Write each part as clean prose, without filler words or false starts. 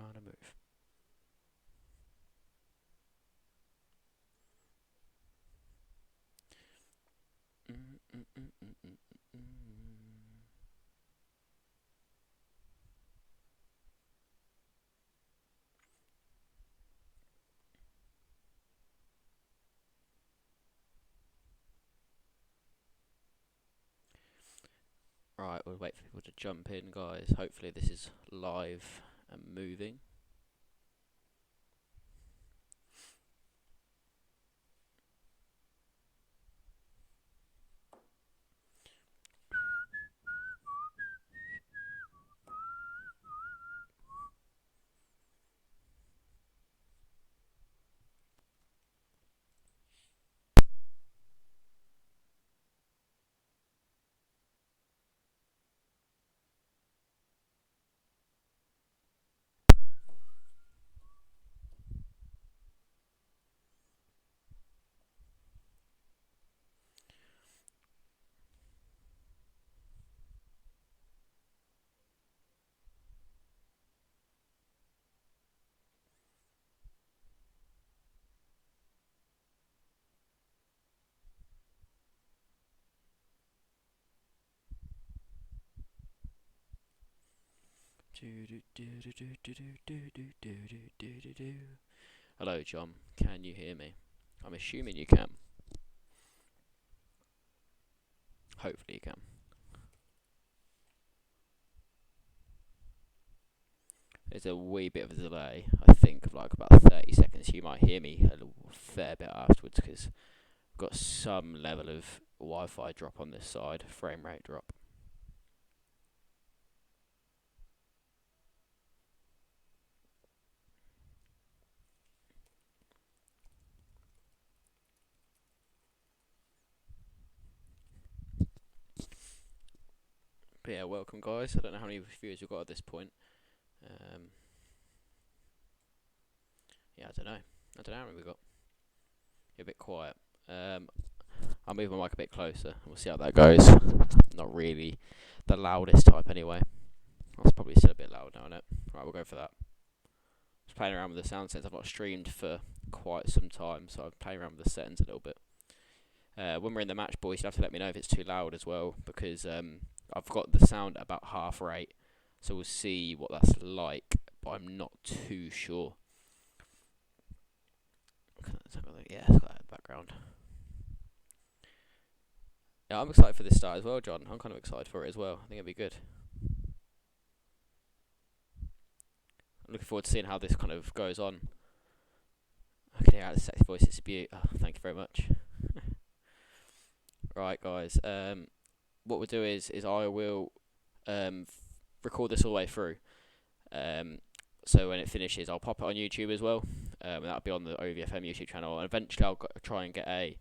trying to move. Right, we'll wait for people to jump in, guys. Hopefully this is live and moving. Hello, John. Can you hear me? I'm assuming you can. Hopefully you can. There's a wee bit of a delay, I think, of like about 30 seconds. You might hear me a fair bit afterwards because I've got some level of Wi-Fi drop on this side, frame rate drop. But yeah, welcome guys. I don't know how many viewers we've got at this point. Yeah, I don't know how many we've got. You're a bit quiet. I'll move my mic a bit closer and we'll see how that goes. Not really the loudest type anyway. That's probably still a bit loud now, isn't it? Right, we'll go for that. Just playing around with the sound settings. I've not streamed for quite some time, so I'm playing around with the settings a little bit. When we're in the match, boys, you'll have to let me know if it's too loud as well, because I've got the sound at about half rate, so we'll see what that's like, but I'm not too sure. Yeah, it's got that background. Yeah, I'm excited for this start as well, John. I'm kind of excited for it as well. I think it'll be good. I'm looking forward to seeing how this kind of goes on. I can hear out the sexy voice. It's a beaut. Oh, thank you very much. Right, guys. What we'll do is I will record this all the way through. So when it finishes, I'll pop it on YouTube as well. And that'll be on the OVFM YouTube channel. And eventually, I'll try and get a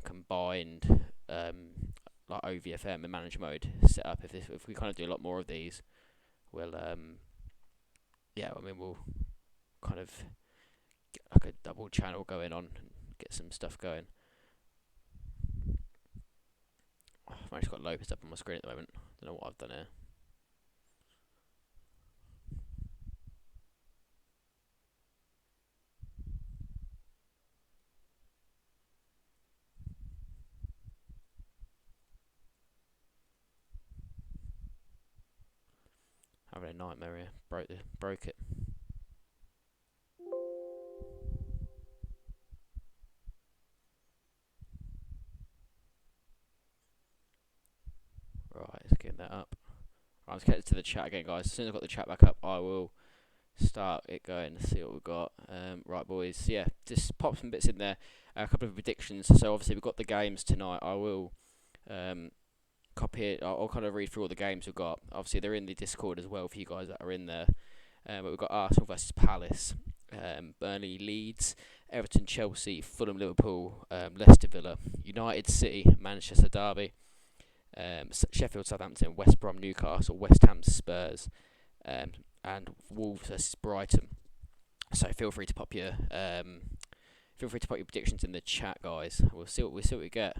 combined like OVFM and manager mode set up. If we kind of do a lot more of these, we'll yeah, I mean we'll kind of get like a double channel going on and get some stuff going. I've actually got Lopez up on my screen at the moment. Don't know what I've done here. Having a nightmare here. Broke it. Right, let's get that up. Right, let's get to the chat again, guys. As soon as I've got the chat back up, I will start it going and see what we've got. Right, boys. Yeah, just pop some bits in there. A couple of predictions. So obviously we've got the games tonight. I will copy it. I'll kind of read through all the games we've got. Obviously they're in the Discord as well for you guys that are in there. But we've got Arsenal versus Palace, Burnley, Leeds, Everton, Chelsea, Fulham, Liverpool, Leicester, Villa, United, City, Manchester Derby, Sheffield, Southampton, West Brom, Newcastle, West Ham, Spurs, and Wolves versus Brighton. So feel free to pop your predictions in the chat, guys. We'll see what we get.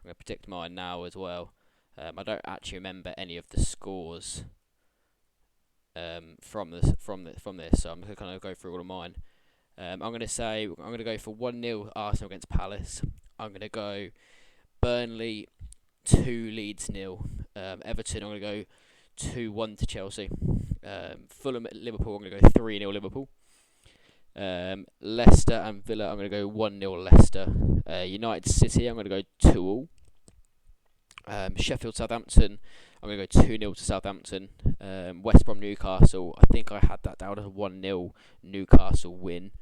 I'm gonna predict mine now as well. I don't actually remember any of the scores from this. So I'm going to kind of go through all of mine. I'm going to go for 1-0 Arsenal against Palace. I'm going to go Burnley 2 Leeds 0. Everton, I'm going to go 2-1 to Chelsea. Fulham at Liverpool, I'm going to go 3-0 Liverpool. Leicester and Villa, I'm going to go 1-0 Leicester. United City, I'm going to go 2-all. Sheffield Southampton, I'm going to go 2-0 to Southampton. West Brom Newcastle, I think I had that down as a 1-0 Newcastle win.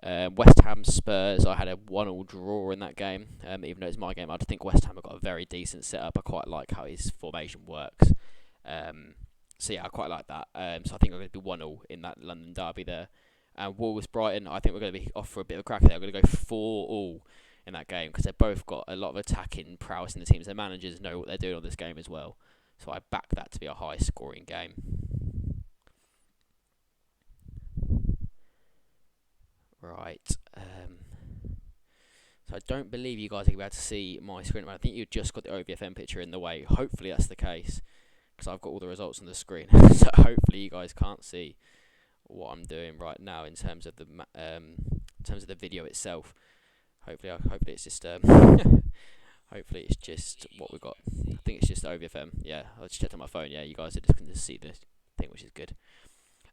West Ham Spurs, I had a 1-all draw in that game. Even though it's my game, I think West Ham have got a very decent setup. I quite like how his formation works. So yeah, I quite like that. So I think I'm going to be 1-all in that London derby there. And Wolves Brighton, I think we're going to be off for a bit of a crack there. I'm going to go 4-all in that game because they've both got a lot of attacking prowess in the teams. Their managers know what they're doing on this game as well. So I back that to be a high scoring game. Right. So I don't believe you guys are going to be able to see my screen. I think you've just got the OVFM picture in the way. Hopefully that's the case because I've got all the results on the screen. So hopefully you guys can't see what I'm doing right now in terms of the video itself. Hopefully it's just hopefully it's just what we got. I think it's just OVFM. Yeah, I just checked on my phone. Yeah, you guys are just going to see the thing, which is good.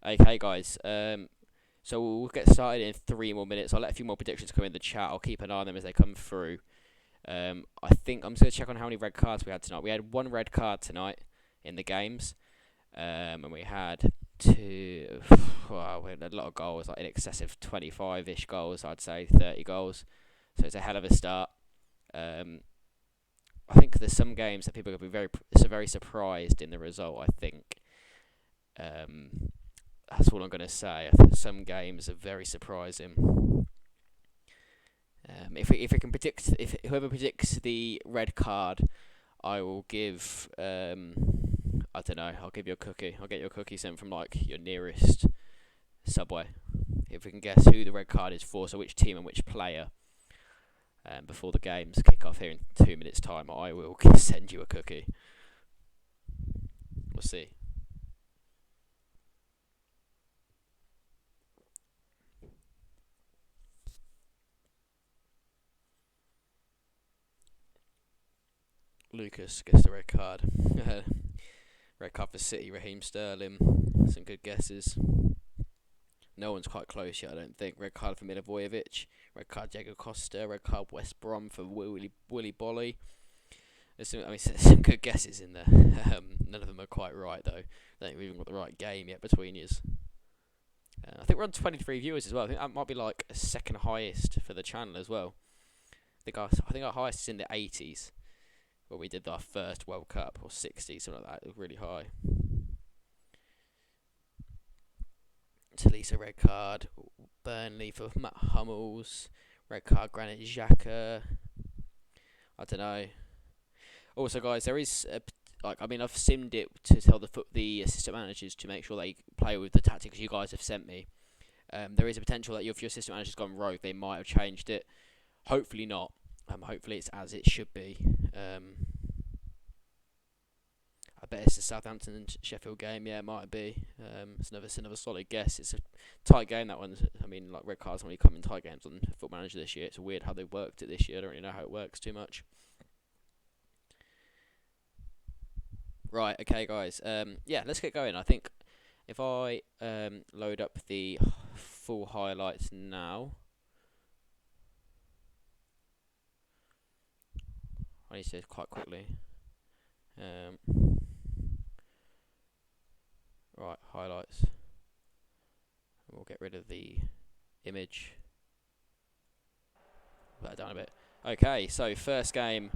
Okay, guys. So we'll get started in 3 more minutes. I'll let a few more predictions come in the chat. I'll keep an eye on them as they come through. I think I'm just going to check on how many red cards we had tonight. We had 1 red card tonight in the games, and we had 2. Wow, we had a lot of goals, like in excess of 25-ish goals. I'd say 30 goals. So it's a hell of a start. I think there's some games that people are going to be very surprised in the result. I think that's all I'm going to say. I think some games are very surprising. If we can predict, if whoever predicts the red card, I will give. I don't know. I'll give you a cookie. I'll get you a cookie sent from like your nearest Subway. If we can guess who the red card is for, so which team and which player. Before the games kick off here in 2 minutes' time, I will send you a cookie. We'll see. Lucas gets the red card. Red card for City, Raheem Sterling. Some good guesses. No one's quite close yet, I don't think. Red card for Milivojevic. Red card Diego Costa. Red card West Brom for Willy Bolly. There's some good guesses in there. None of them are quite right, though. I don't think we've even got the right game yet between yous. I think we're on 23 viewers as well. I think that might be like a second highest for the channel as well. I think our highest is in the 80s. Where we did our first World Cup, or 60, something like that. It was really high. Talisa red card. Burnley for Matt Hummels. Red card Granit Xhaka. I don't know. Also, guys, there is I've simmed it to tell the assistant managers to make sure they play with the tactics you guys have sent me. There is a potential that if your assistant manager's gone rogue, they might have changed it. Hopefully not. Hopefully it's as it should be. I bet it's the Southampton and Sheffield game. Yeah, it might be. It's another solid guess. It's a tight game, that one. I mean, like red cards only come in tight games on Football Manager this year. It's weird how they worked it this year. I don't really know how it works too much. Right, okay, guys. Yeah, let's get going. I think if I load up the full highlights now. I need to say it quite quickly. Right, highlights. We'll get rid of the image. Put that down a bit. Okay, so first game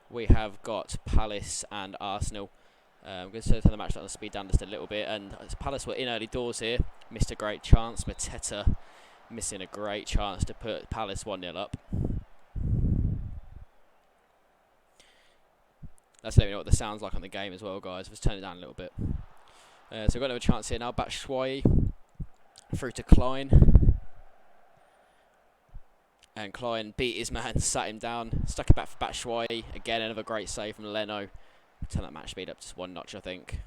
we have got Palace and Arsenal. I'm going to turn the match on the speed down just a little bit. And Palace were in early doors here. Missed a great chance. Mateta missing a great chance to put Palace 1-0 up. Let's let me know what the sound's like on the game as well, guys. Let's turn it down a little bit. So we've got another chance here now. Batshuayi through to Klein. And Klein beat his man, sat him down. Stuck it back for Batshuayi. Again, another great save from Leno. Turn that match speed up just 1 notch, I think.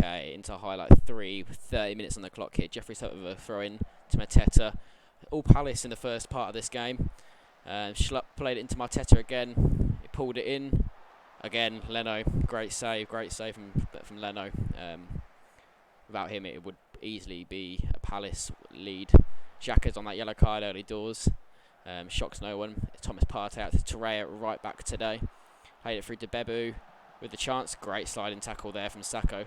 Okay, into highlight 3, 30 minutes on the clock here. Jeffrey set with a throw in to Mateta. All Palace in the first part of this game. Schlupp played it into Mateta again. He pulled it in. Again, Leno, great save from Leno. Without him, it would easily be a Palace lead. Xhaka's on that yellow card early doors. Shocks no one. Thomas Partey out to Torreira, right back today. Played it through to Bebu with the chance. Great sliding tackle there from Sacco.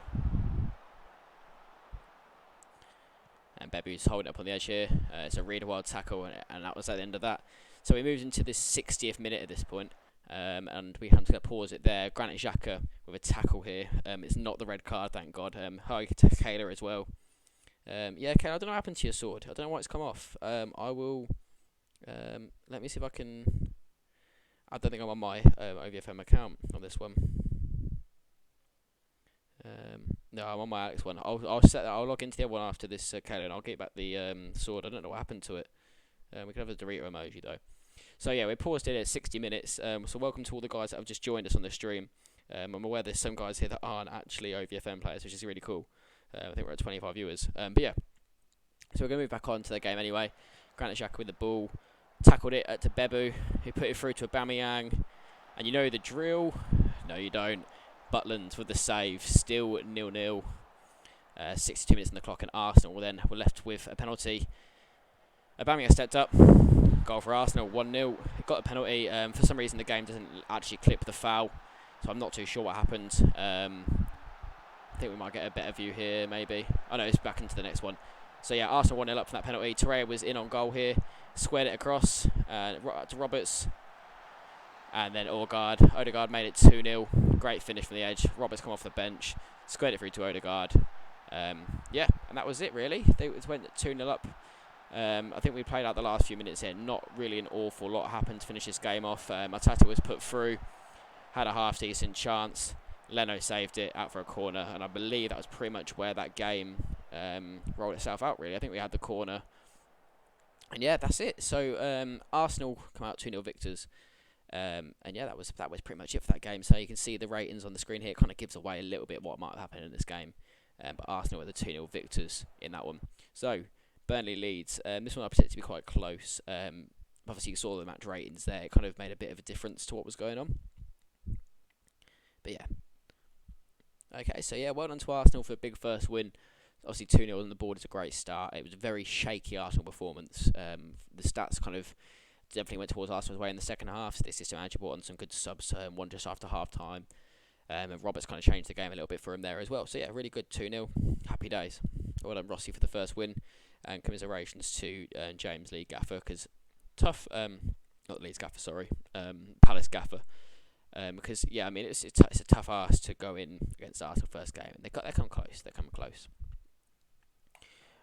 And Bebu's holding up on the edge here. It's a really wild tackle, and that was at the end of that. So we moved into this 60th minute at this point. And we have to pause it there. Granit Xhaka with a tackle here. It's not the red card, thank God. Hi to Kayla as well. Yeah, Kayla, I don't know what happened to your sword. I don't know why it's come off. I will... let me see if I can... I don't think I'm on my OVFM account on this one. No, I'm on my Alex one. I'll set that. I'll log into the other one after this, Kayla, and I'll get back the sword. I don't know what happened to it. We can have a Dorito emoji though. So yeah, we paused it at 60 minutes. So welcome to all the guys that have just joined us on the stream. I'm aware there's some guys here that aren't actually OVFM players, which is really cool. I think we're at 25 viewers. But yeah, so we're going to move back on to the game anyway. Granit Xhaka with the ball. Tackled it to Bebu, who put it through to Aubameyang. And you know the drill. No, you don't. Butland with the save. Still 0-0. 62 minutes on the clock, and Arsenal then were left with a penalty. Aubameyang stepped up. Goal for Arsenal, 1-0. Got a penalty. For some reason, the game doesn't actually clip the foul, so I'm not too sure what happened. I think we might get a better view here, maybe. Oh no, it's back into the next one. So yeah, Arsenal 1-0 up from that penalty. Torreira was in on goal here. Squared it across to Roberts. And then Odegaard made it 2-0. Great finish from the edge. Roberts come off the bench. Squared it through to Odegaard. Yeah, and that was it really. They went 2-0 up. I think we played out the last few minutes here. Not really an awful lot happened to finish this game off. Matata was put through. Had a half-decent chance. Leno saved it out for a corner. And I believe that was pretty much where that game rolled itself out really. I think we had the corner. And yeah, that's it. So Arsenal come out 2-0 victors. And yeah, that was pretty much it for that game. So you can see the ratings on the screen here. It kind of gives away a little bit what might have happened in this game. But Arsenal were the 2-0 victors in that one. So Burnley Leeds. This one I predicted to be quite close. Obviously you saw the match ratings there. It kind of made a bit of a difference to what was going on. But yeah. Okay, so yeah, well done to Arsenal for a big first win. Obviously 2-0 on the board is a great start. It was a very shaky Arsenal performance. The stats kind of definitely went towards Arsenal's way in the second half. The assistant manager brought on some good subs, one just after half time. And Roberts kind of changed the game a little bit for him there as well. So yeah, really good 2-0. Happy days. Well done Rossi for the first win. And commiserations to James Lee Gaffer, because tough, not Leeds Gaffer, sorry, Palace Gaffer. Because yeah, I mean it's a tough ask to go in against Arsenal first game, and they come close. They come close.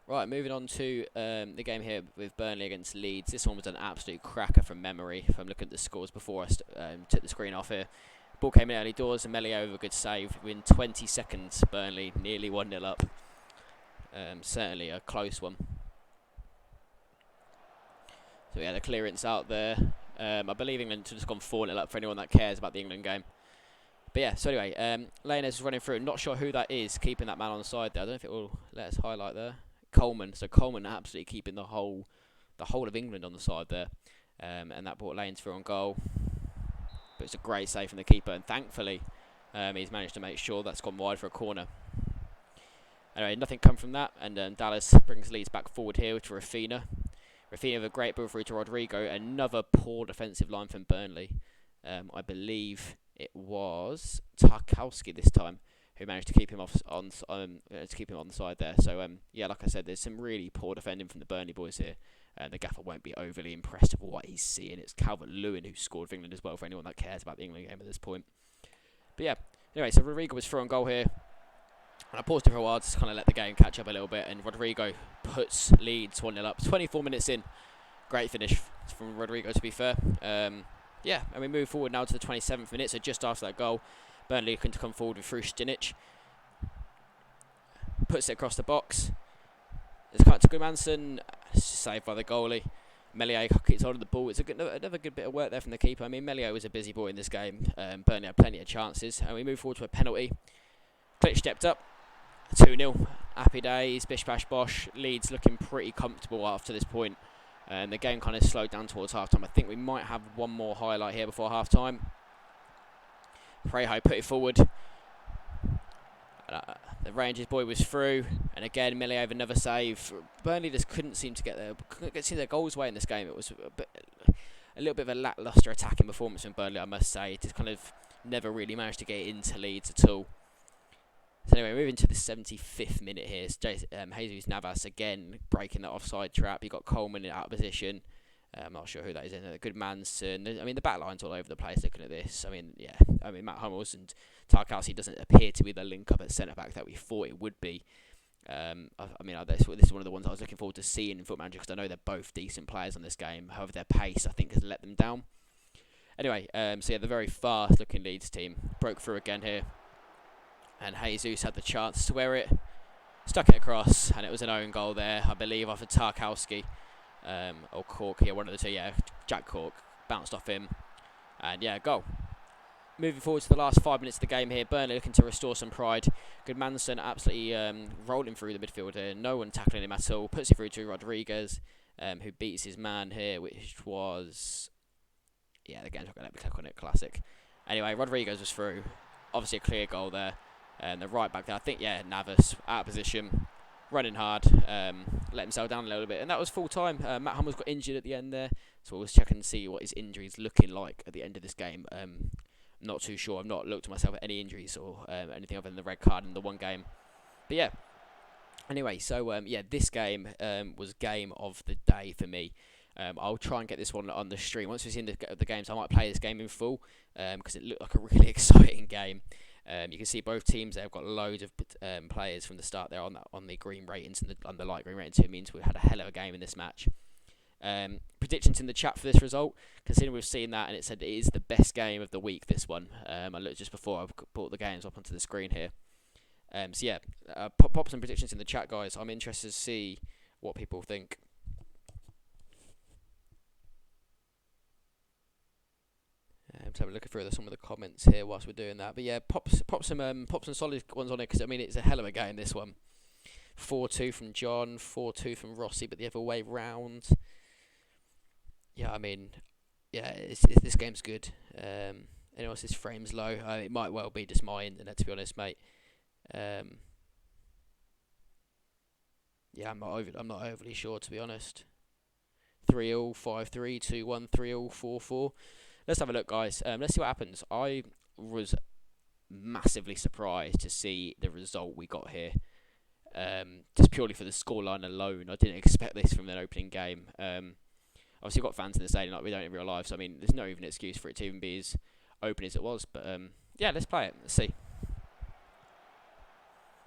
Right, moving on to the game here with Burnley against Leeds. This one was an absolute cracker from memory. If I'm looking at the scores before I took the screen off here. Ball came in early doors, and Melio with a good save. Within 20 seconds, Burnley nearly 1-0 up. Certainly a close one. So yeah, the clearance out there. I believe England have just gone 4-0 up for anyone that cares about the England game. But yeah, so anyway, Lainez is running through. Not sure who that is keeping that man on the side there. I don't know if it will let us highlight there. Coleman. So Coleman absolutely keeping the whole of England on the side there. And that brought Lanes through on goal. But it's a great save from the keeper, and thankfully he's managed to make sure that's gone wide for a corner. Anyway, nothing come from that, and Dallas brings Leeds back forward here to Rafinha. Rafinha with a great ball through to Rodrigo. Another poor defensive line from Burnley. I believe it was Tarkowski this time who managed to keep him on the side there. So yeah, like I said, there's some really poor defending from the Burnley boys here. The gaffer won't be overly impressed with what he's seeing. It's Calvert-Lewin who scored for England as well, for anyone that cares about the England game at this point. But yeah, anyway, so Rodrigo was through on goal here. And I paused it for a while to kind of let the game catch up a little bit. And Rodrigo puts Leeds 1-0 up. 24 minutes in. Great finish from Rodrigo, to be fair. Yeah, and we move forward now to the 27th minute. So just after that goal, Burnley looking to come forward with Frustinic. Puts it across the box. It's cut to Goodmanson. It's just saved by the goalie. Melio keeps holding the ball. It's another good bit of work there from the keeper. I mean, Melio was a busy boy in this game. Burnley had plenty of chances. And we move forward to a penalty. Klitsch stepped up. 2-0. Happy days, bish bash bosh. Leeds looking pretty comfortable after this point. And the game kind of slowed down towards half-time. I think we might have one more highlight here before half-time. Prejo put it forward. The Rangers boy was through. And again, Millie over another save. Burnley just couldn't seem to get their goals away in this game. It was a little bit of a lacklustre attacking performance from Burnley, I must say. Just kind of never really managed to get into Leeds at all. So anyway, moving to the 75th minute here. Jesus Navas again breaking that offside trap. You got Coleman out of position. I'm not sure who that is in there. Good Manson. I mean, the back line's all over the place looking at this. I mean, yeah. I mean, Matt Hummels and Tarkowski doesn't appear to be the link-up at centre-back that we thought it would be. This is one of the ones I was looking forward to seeing in Foot Manager because I know they're both decent players on this game. However, their pace, I think, has let them down. Anyway, the very fast-looking Leeds team broke through again here. And Jesus had the chance to wear it. Stuck it across, and it was an own goal there, I believe, off of Tarkowski. Or Cork, yeah, one of the two, yeah. Jack Cork bounced off him. And yeah, goal. Moving forward to the last 5 minutes of the game here, Burnley looking to restore some pride. Good Manson absolutely rolling through the midfield here. No one tackling him at all. Puts it through to Rodriguez, who beats his man here, which was... Yeah, the game's not going to let me click on it. Classic. Anyway, Rodriguez was through. Obviously a clear goal there. And the right back there, I think, yeah, Navas out of position. Running hard. Let himself down a little bit. And that was full time. Matt Hummels got injured at the end there. So we'll check and see what his injury's looking like at the end of this game. Not too sure. I've not looked at myself at any injuries or anything other than the red card in the one game. But yeah. Anyway, so this game was game of the day for me. I'll try and get this one on the stream. Once we've seen the games, I might play this game in full because it looked like a really exciting game. You can see both teams there have got loads of players from the start there on the green ratings and on the light green ratings. So it means we had a hell of a game in this match. Predictions in the chat for this result, considering we've seen that and it said it is the best game of the week, this one. I looked just before I brought the games up onto the screen here. Pop some predictions in the chat, guys. I'm interested to see what people think. So I'm looking through some of the comments here whilst we're doing that. But yeah, pop some solid ones on it because I mean it's a hell of a game, this one. 4-2 from John, 4-2 from Rossi, but the other way round. Yeah, I mean, yeah, this game's good. Anyone else's frame's low? It might well be just my internet, to be honest, mate. Yeah, I'm not overly sure, to be honest. 3-0, 5-3, 2-1, 3-0, 4-4. Let's have a look, guys. Let's see what happens. I was massively surprised to see the result we got here. Just purely for the scoreline alone. I didn't expect this from an opening game. Obviously, we've got fans in the stadium like we don't in real life, so I mean, there's no even excuse for it to even be as open as it was. But yeah, let's play it. Let's see.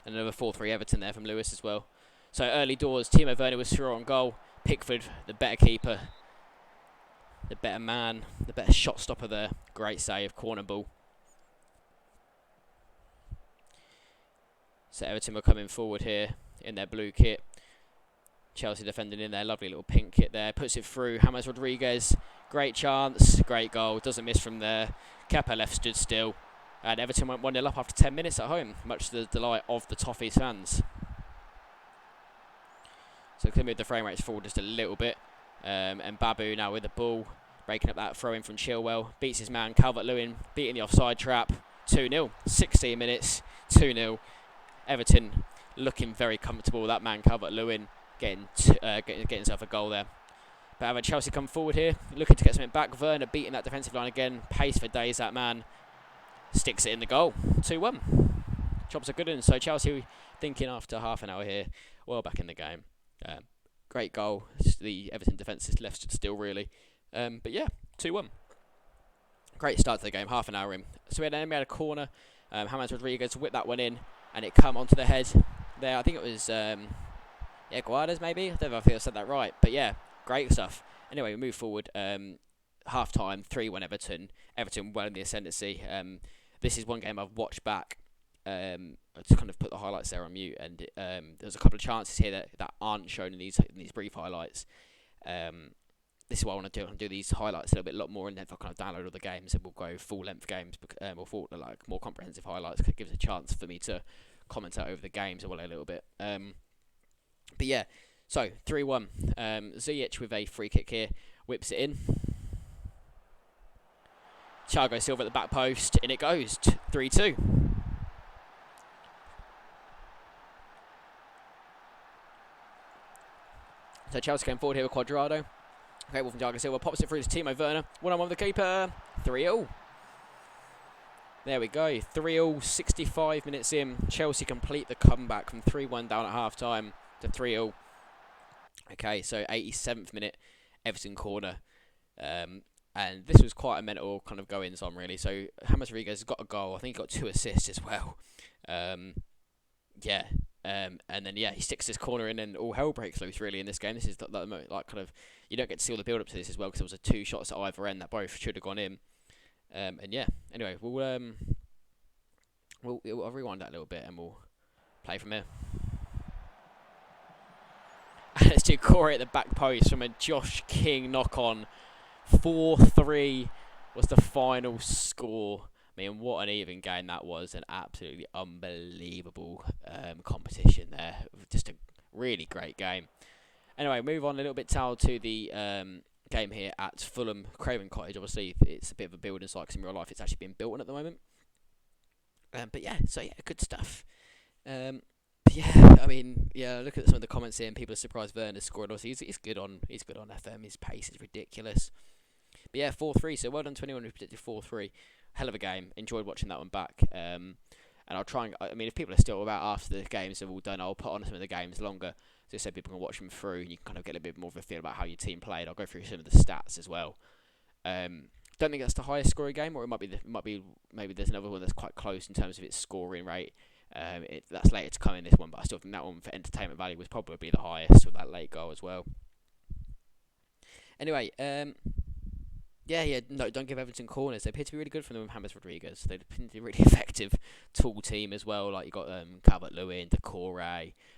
Another 4-3 Everton there from Lewis as well. So early doors, Timo Werner was through on goal. Pickford, the better keeper. The better man, the better shot stopper there. Great save, corner ball. So Everton were coming forward here in their blue kit. Chelsea defending in their lovely little pink kit there. Puts it through. James Rodriguez. Great chance. Great goal. Doesn't miss from there. Kepa left stood still. And Everton went 1-0 up after 10 minutes at home. Much to the delight of the Toffees fans. So can move the frame rates forward just a little bit. And Babu now with the ball, breaking up that throw in from Chilwell, beats his man Calvert-Lewin, beating the offside trap. 2-0, 16 minutes, 2-0. Everton looking very comfortable with that man Calvert-Lewin getting himself a goal there. But have Chelsea come forward here, looking to get something back. Werner beating that defensive line again, pace for days, that man. Sticks it in the goal, 2-1. Jobs are good, and so Chelsea thinking after half an hour here, well back in the game. Great goal. The Everton defence is left still, really. But yeah, 2-1. Great start to the game, half an hour in. So we had a corner. James Rodriguez whipped that one in, and it come onto the head there. I think it was Guardas, maybe. I don't know if I said that right. But yeah, great stuff. Anyway, we move forward. Half time, 3-1 Everton. Everton well in the ascendancy. This is one game I've watched back. I just kind of put the highlights there on mute, and there's a couple of chances here that aren't shown in these brief highlights. This is what I want to do. I'll do these highlights a lot more, and then if I kind of download all the games, and we'll go full length games, or full more comprehensive highlights. It gives a chance for me to commentate over the games a little bit. But yeah, so 3-1. Ziyech with a free kick here, whips it in. Thiago Silva at the back post, in it goes. 3-2. So Chelsea came forward here with Cuadrado. Okay, Wolf and Thiago Silva pops it through to Timo Werner. 1-on-1 with the keeper. 3-0. There we go. 3-0, 65 minutes in. Chelsea complete the comeback from 3-1 down at half-time to 3-0. Okay, so 87th minute, Everton corner. And this was quite a mental kind of go-ins on, really. So James Rodriguez has got a goal. I think he got 2 assists as well. And then he sticks this corner in, and all hell breaks loose really in this game. This is like kind of, you don't get to see all the build up to this as well, because there was 2 shots at either end that both should have gone in. Anyway, we'll rewind that a little bit and we'll play from here. And let's do Corey at the back post from a Josh King knock on. 4-3 was the final score. I mean, what an even game that was. An absolutely unbelievable competition there. Just a really great game. Anyway, move on a little bit to the game here at Fulham Craven Cottage. Obviously, it's a bit of a building site, because in real life it's actually being built on at the moment. Good stuff. Look at some of the comments here, and people are surprised Werner scored. Obviously, he's good on FM. His pace is ridiculous. But yeah, 4-3. So well done to anyone who predicted 4-3. Hell of a game. Enjoyed watching that one back. And I'll try and, if people are still about after the games are all done, I'll put on some of the games longer, so people can watch them through, and you can kind of get a bit more of a feel about how your team played. I'll go through some of the stats as well. Don't think that's the highest scoring game, or it might be maybe there's another one that's quite close in terms of its scoring rate. That's later to come in this one, but I still think that one for entertainment value was probably the highest with that late goal as well. Anyway, no, don't give Everton corners. They appear to be really good from them with James Rodriguez. They appear to be a really effective tall team as well. Like, you got Calvert-Lewin, Decore,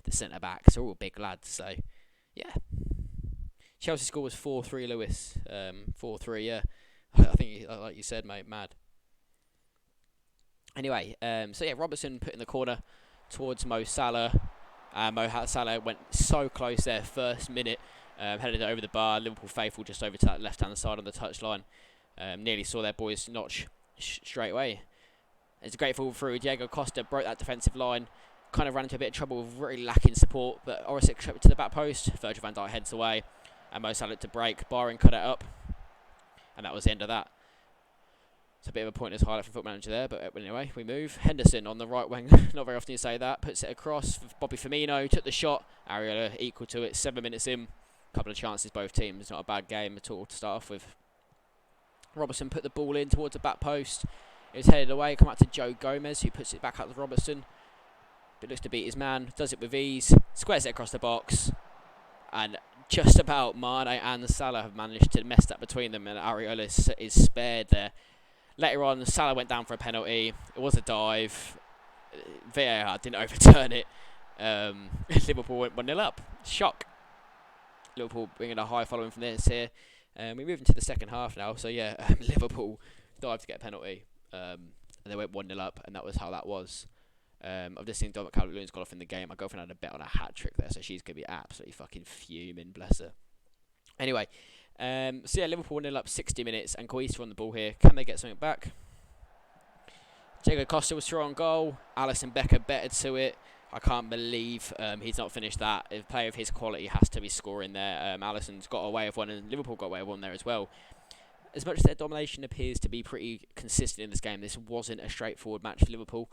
the centre backs, are all big lads. So yeah, Chelsea score was 4-3. Lewis, 4-3. Yeah, I think like you said, mate, mad. Anyway, Robertson put in the corner towards Mo Salah. Mo Salah went so close there, first minute. Headed it over the bar. Liverpool faithful just over to that left-hand side on the touchline. Nearly saw their boys notch straight away. It's a great fall through. Diego Costa broke that defensive line. Kind of ran into a bit of trouble with really lacking support. But Orisic shot it to the back post. Virgil van Dijk heads away. And Mo Salah to break. Barring cut it up. And that was the end of that. It's a bit of a pointless highlight from Football Manager there. But anyway, we move. Henderson on the right wing. Not very often you say that. Puts it across. Bobby Firmino took the shot. Areola equal to it. 7 minutes in. Couple of chances both teams, not a bad game at all to start off with. Robertson put the ball in towards the back post. It was headed away, come out to Joe Gomez, who puts it back out to Robertson, but looks to beat his man, does it with ease, squares it across the box, and just about Mane and Salah have managed to mess that between them, and Areola is spared there. Later on, Salah went down for a penalty. It was a dive. VAR didn't overturn it. Liverpool went 1-0 up. Shock. Liverpool bringing a high following from this here. We move into the second half now. So yeah, Liverpool dived to get a penalty. And they went 1-0 up, and that was how that was. I've just seen Dominic Calvert-Lewin's gone off in the game. My girlfriend had a bet on a hat trick there, so she's going to be absolutely fucking fuming, bless her. Anyway, Liverpool 1-0 up, 60 minutes, and Koisa on the ball here. Can they get something back? Diego Costa was through on goal. Alisson Becker bettered to it. I can't believe he's not finished that. A player of his quality has to be scoring there. Alisson's got away with one, and Liverpool got away with one there as well. As much as their domination appears to be pretty consistent in this game, this wasn't a straightforward match for Liverpool.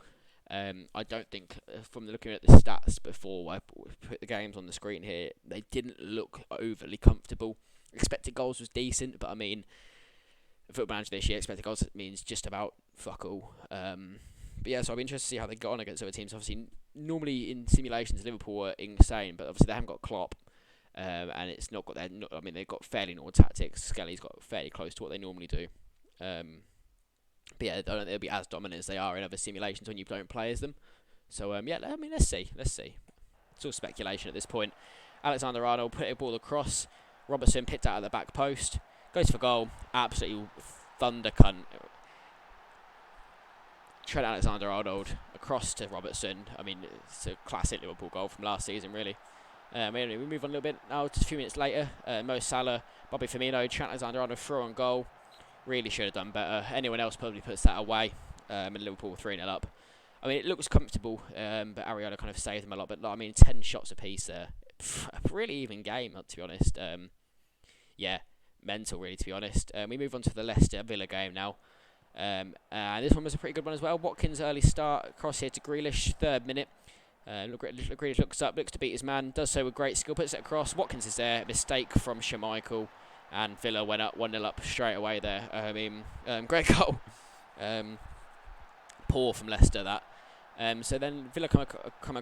I don't think, from looking at the stats before I put the games on the screen here, they didn't look overly comfortable. Expected goals was decent, but I mean, Football Manager this year, expected goals means just about fuck all. But yeah, so I'll be interested to see how they got on against other teams. Obviously, normally in simulations, Liverpool were insane, but obviously they haven't got Klopp, and it's not got their. They've got fairly normal tactics. Skelly's got fairly close to what they normally do. But yeah, I don't think they'll be as dominant as they are in other simulations when you don't play as them. So let's see. It's all speculation at this point. Alexander-Arnold put a ball across. Robertson picked out at the back post. Goes for goal. Absolutely thunder cunt. Trent Alexander-Arnold across to Robertson. I mean, it's a classic Liverpool goal from last season, really. Anyway, we move on a little bit now. Just a few minutes later, Mo Salah, Bobby Firmino, Trent Alexander-Arnold throw on goal. Really should have done better. Anyone else probably puts that away. And Liverpool 3-0 up. I mean, it looks comfortable, but Ariana kind of saved them a lot. But I mean, 10 shots apiece there. A really even game, to be honest. Yeah, mental, really, to be honest. We move on to the Leicester Villa game now. And this one was a pretty good one as well. Watkins early start, cross here to Grealish, 3rd minute. Grealish looks up, looks to beat his man, does so with great skill, puts it across. Watkins is there, mistake from Schmeichel, and Villa went up 1-0 up straight away there. I mean, great goal. Poor from Leicester, that. So then Villa come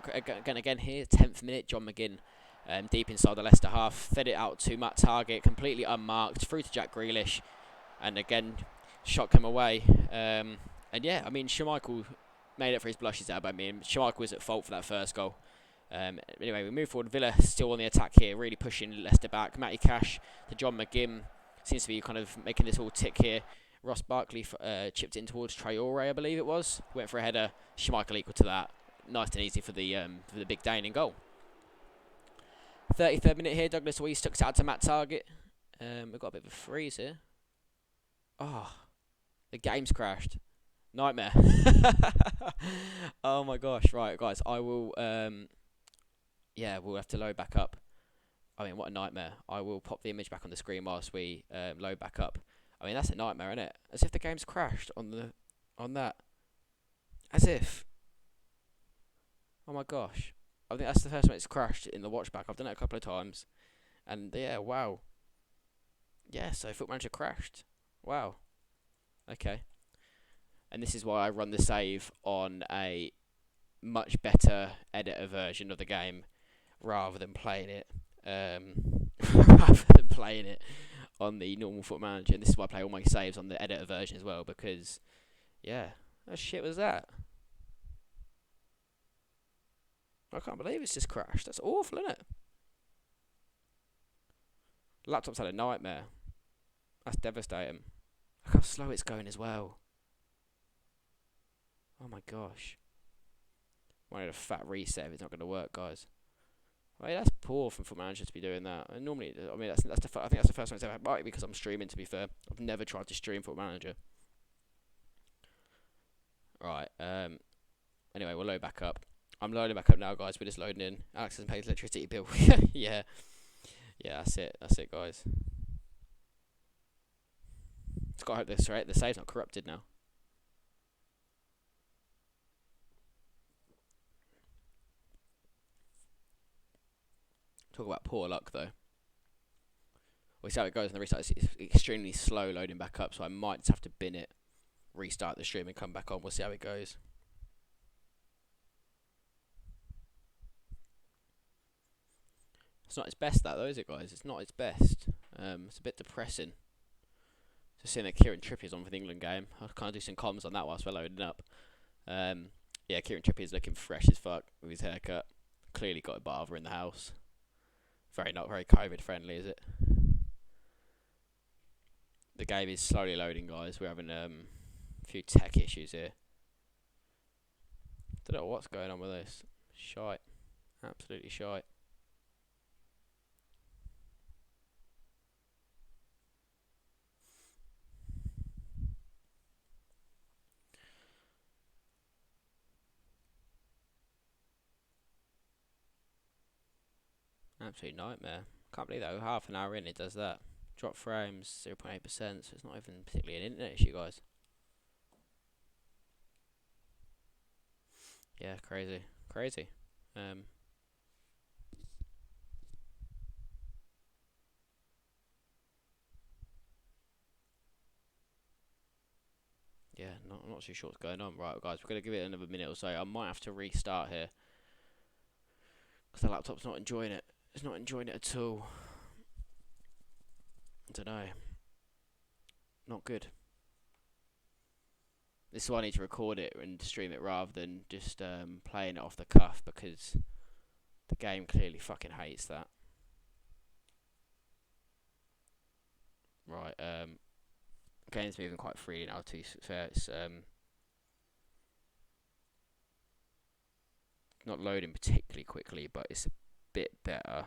again here, 10th minute, John McGinn. Deep inside the Leicester half, fed it out to Matt Target, completely unmarked, through to Jack Grealish, and again, shot came away. And yeah, I mean, Schmeichel made it for his blushes there, but I mean, Schmeichel was at fault for that first goal. Anyway, we move forward. Villa still on the attack here, really pushing Leicester back. Matty Cash to John McGinn, seems to be kind of making this all tick here. Ross Barkley chipped in towards Traore, I believe it was. Went for a header. Schmeichel equal to that. Nice and easy for the big Dane in goal. 33rd minute here. Douglas Luiz tucks it out to Matt Target. We've got a bit of a freeze here. Oh, the game's crashed. Nightmare. Oh my gosh. Right, guys. I will... yeah, we'll have to load back up. I mean, what a nightmare. I will pop the image back on the screen whilst we load back up. I mean, that's a nightmare, isn't it? As if the game's crashed on that. As if. Oh my gosh. I think that's the first time it's crashed in the watchback. I've done it a couple of times. And yeah, wow. Yeah, so Foot Manager crashed. Wow. Okay. And this is why I run the save on a much better editor version of the game rather than playing it. Rather than playing it on the normal Foot Manager. And this is why I play all my saves on the editor version as well, because, yeah, what shit was that? I can't believe it's just crashed. That's awful, isn't it? Laptop's had a nightmare. That's devastating. Look how slow it's going as well. Oh my gosh. I need a fat reset if it's not going to work, guys. I mean, that's poor from Foot Manager to be doing that. And normally, I mean, I think that's the first time it's ever happened. Might be because I'm streaming, to be fair. I've never tried to stream Foot Manager. Right. Anyway, we'll load back up. I'm loading back up now, guys. We're just loading in. Alex hasn't paid his electricity bill. Yeah. Yeah, that's it. That's it, guys. Just gotta hope this, right? The save's not corrupted now. Talk about poor luck, though. We'll see how it goes on the restart. It's extremely slow loading back up, so I might just have to bin it, restart the stream, and come back on. We'll see how it goes. It's not its best, that, though, is it, guys? It's not its best. It's a bit depressing. Just seeing that Kieran Trippier's on for the England game. I'll kind of do some comms on that whilst we're loading up. Yeah, Kieran Trippier's looking fresh as fuck with his haircut. Clearly got a barber in the house. Not very COVID friendly, is it? The game is slowly loading, guys. We're having a few tech issues here. Don't know what's going on with this. Shite. Absolutely shite. Absolute nightmare. Can't believe that. Half an hour in, it does that. Drop frames 0.8%, so it's not even particularly an internet issue, guys. Yeah, crazy. Crazy. Yeah, not too sure what's going on. Right, guys, we're going to give it another minute or so. I might have to restart here, because the laptop's not enjoying it. It's not enjoying it at all. I don't know. Not good. This is why I need to record it and stream it rather than just playing it off the cuff, because the game clearly fucking hates that. Right, game's moving quite freely now, to be fair. It's not loading particularly quickly, but it's a bit better.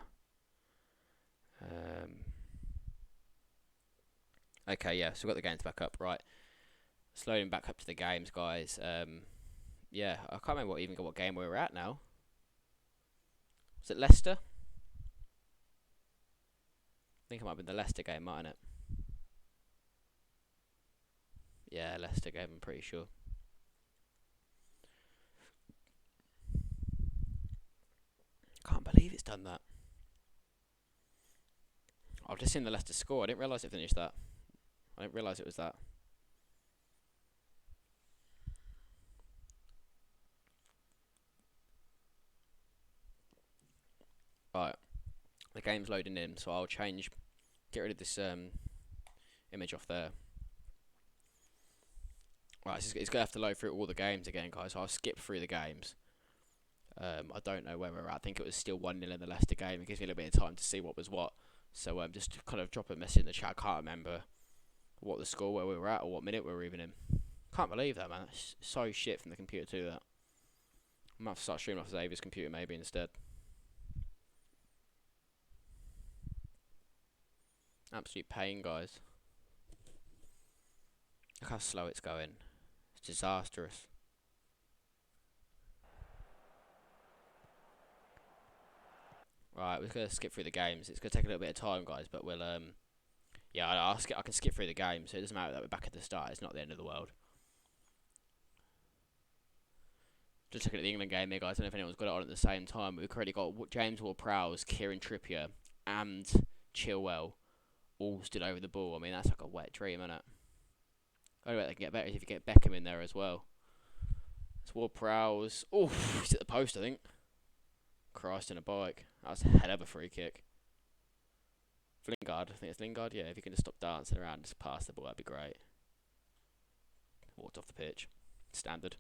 Okay, yeah, so we've got the games back up, right. It's loading back up to the games, guys. Yeah, I can't remember what game we were at now. Was it Leicester? I think it might have been the Leicester game, mightn't it? Yeah, Leicester game, I'm pretty sure. Can't believe it's done that. I've just seen the Leicester score. I didn't realise it finished that. I didn't realise it was that. Right, the game's loading in, so I'll get rid of this image off there. Right, it's going to have to load through all the games again, guys, so I'll skip through the games. I don't know where we're at. I think it was still 1-0 in the Leicester game. It gives me a little bit of time to see what was what. So just kind of drop a message in the chat. I can't remember what the score, where we were at, or what minute we were even in. Can't believe that, man. It's so shit from the computer to do that. I might have to start streaming off Xavier's computer maybe instead. Absolute pain, guys. Look how slow it's going. It's disastrous. Right, we're going to skip through the games. It's going to take a little bit of time, guys, but we'll, yeah, I can skip through the games, so it doesn't matter that we're back at the start. It's not the end of the world. Just looking at the England game here, guys. I don't know if anyone's got it on at the same time, but we've already got James Ward-Prowse, Kieran Trippier, and Chilwell all stood over the ball. I mean, that's like a wet dream, isn't it? Only way they can get better is if you get Beckham in there as well. It's Ward-Prowse. Oh, he's at the post, I think. Christ in a bike. That was a hell of a free kick. Lingard, I think it's Lingard. Yeah, if you can just stop dancing around and just pass the ball, that'd be great. Walked off the pitch. Standard.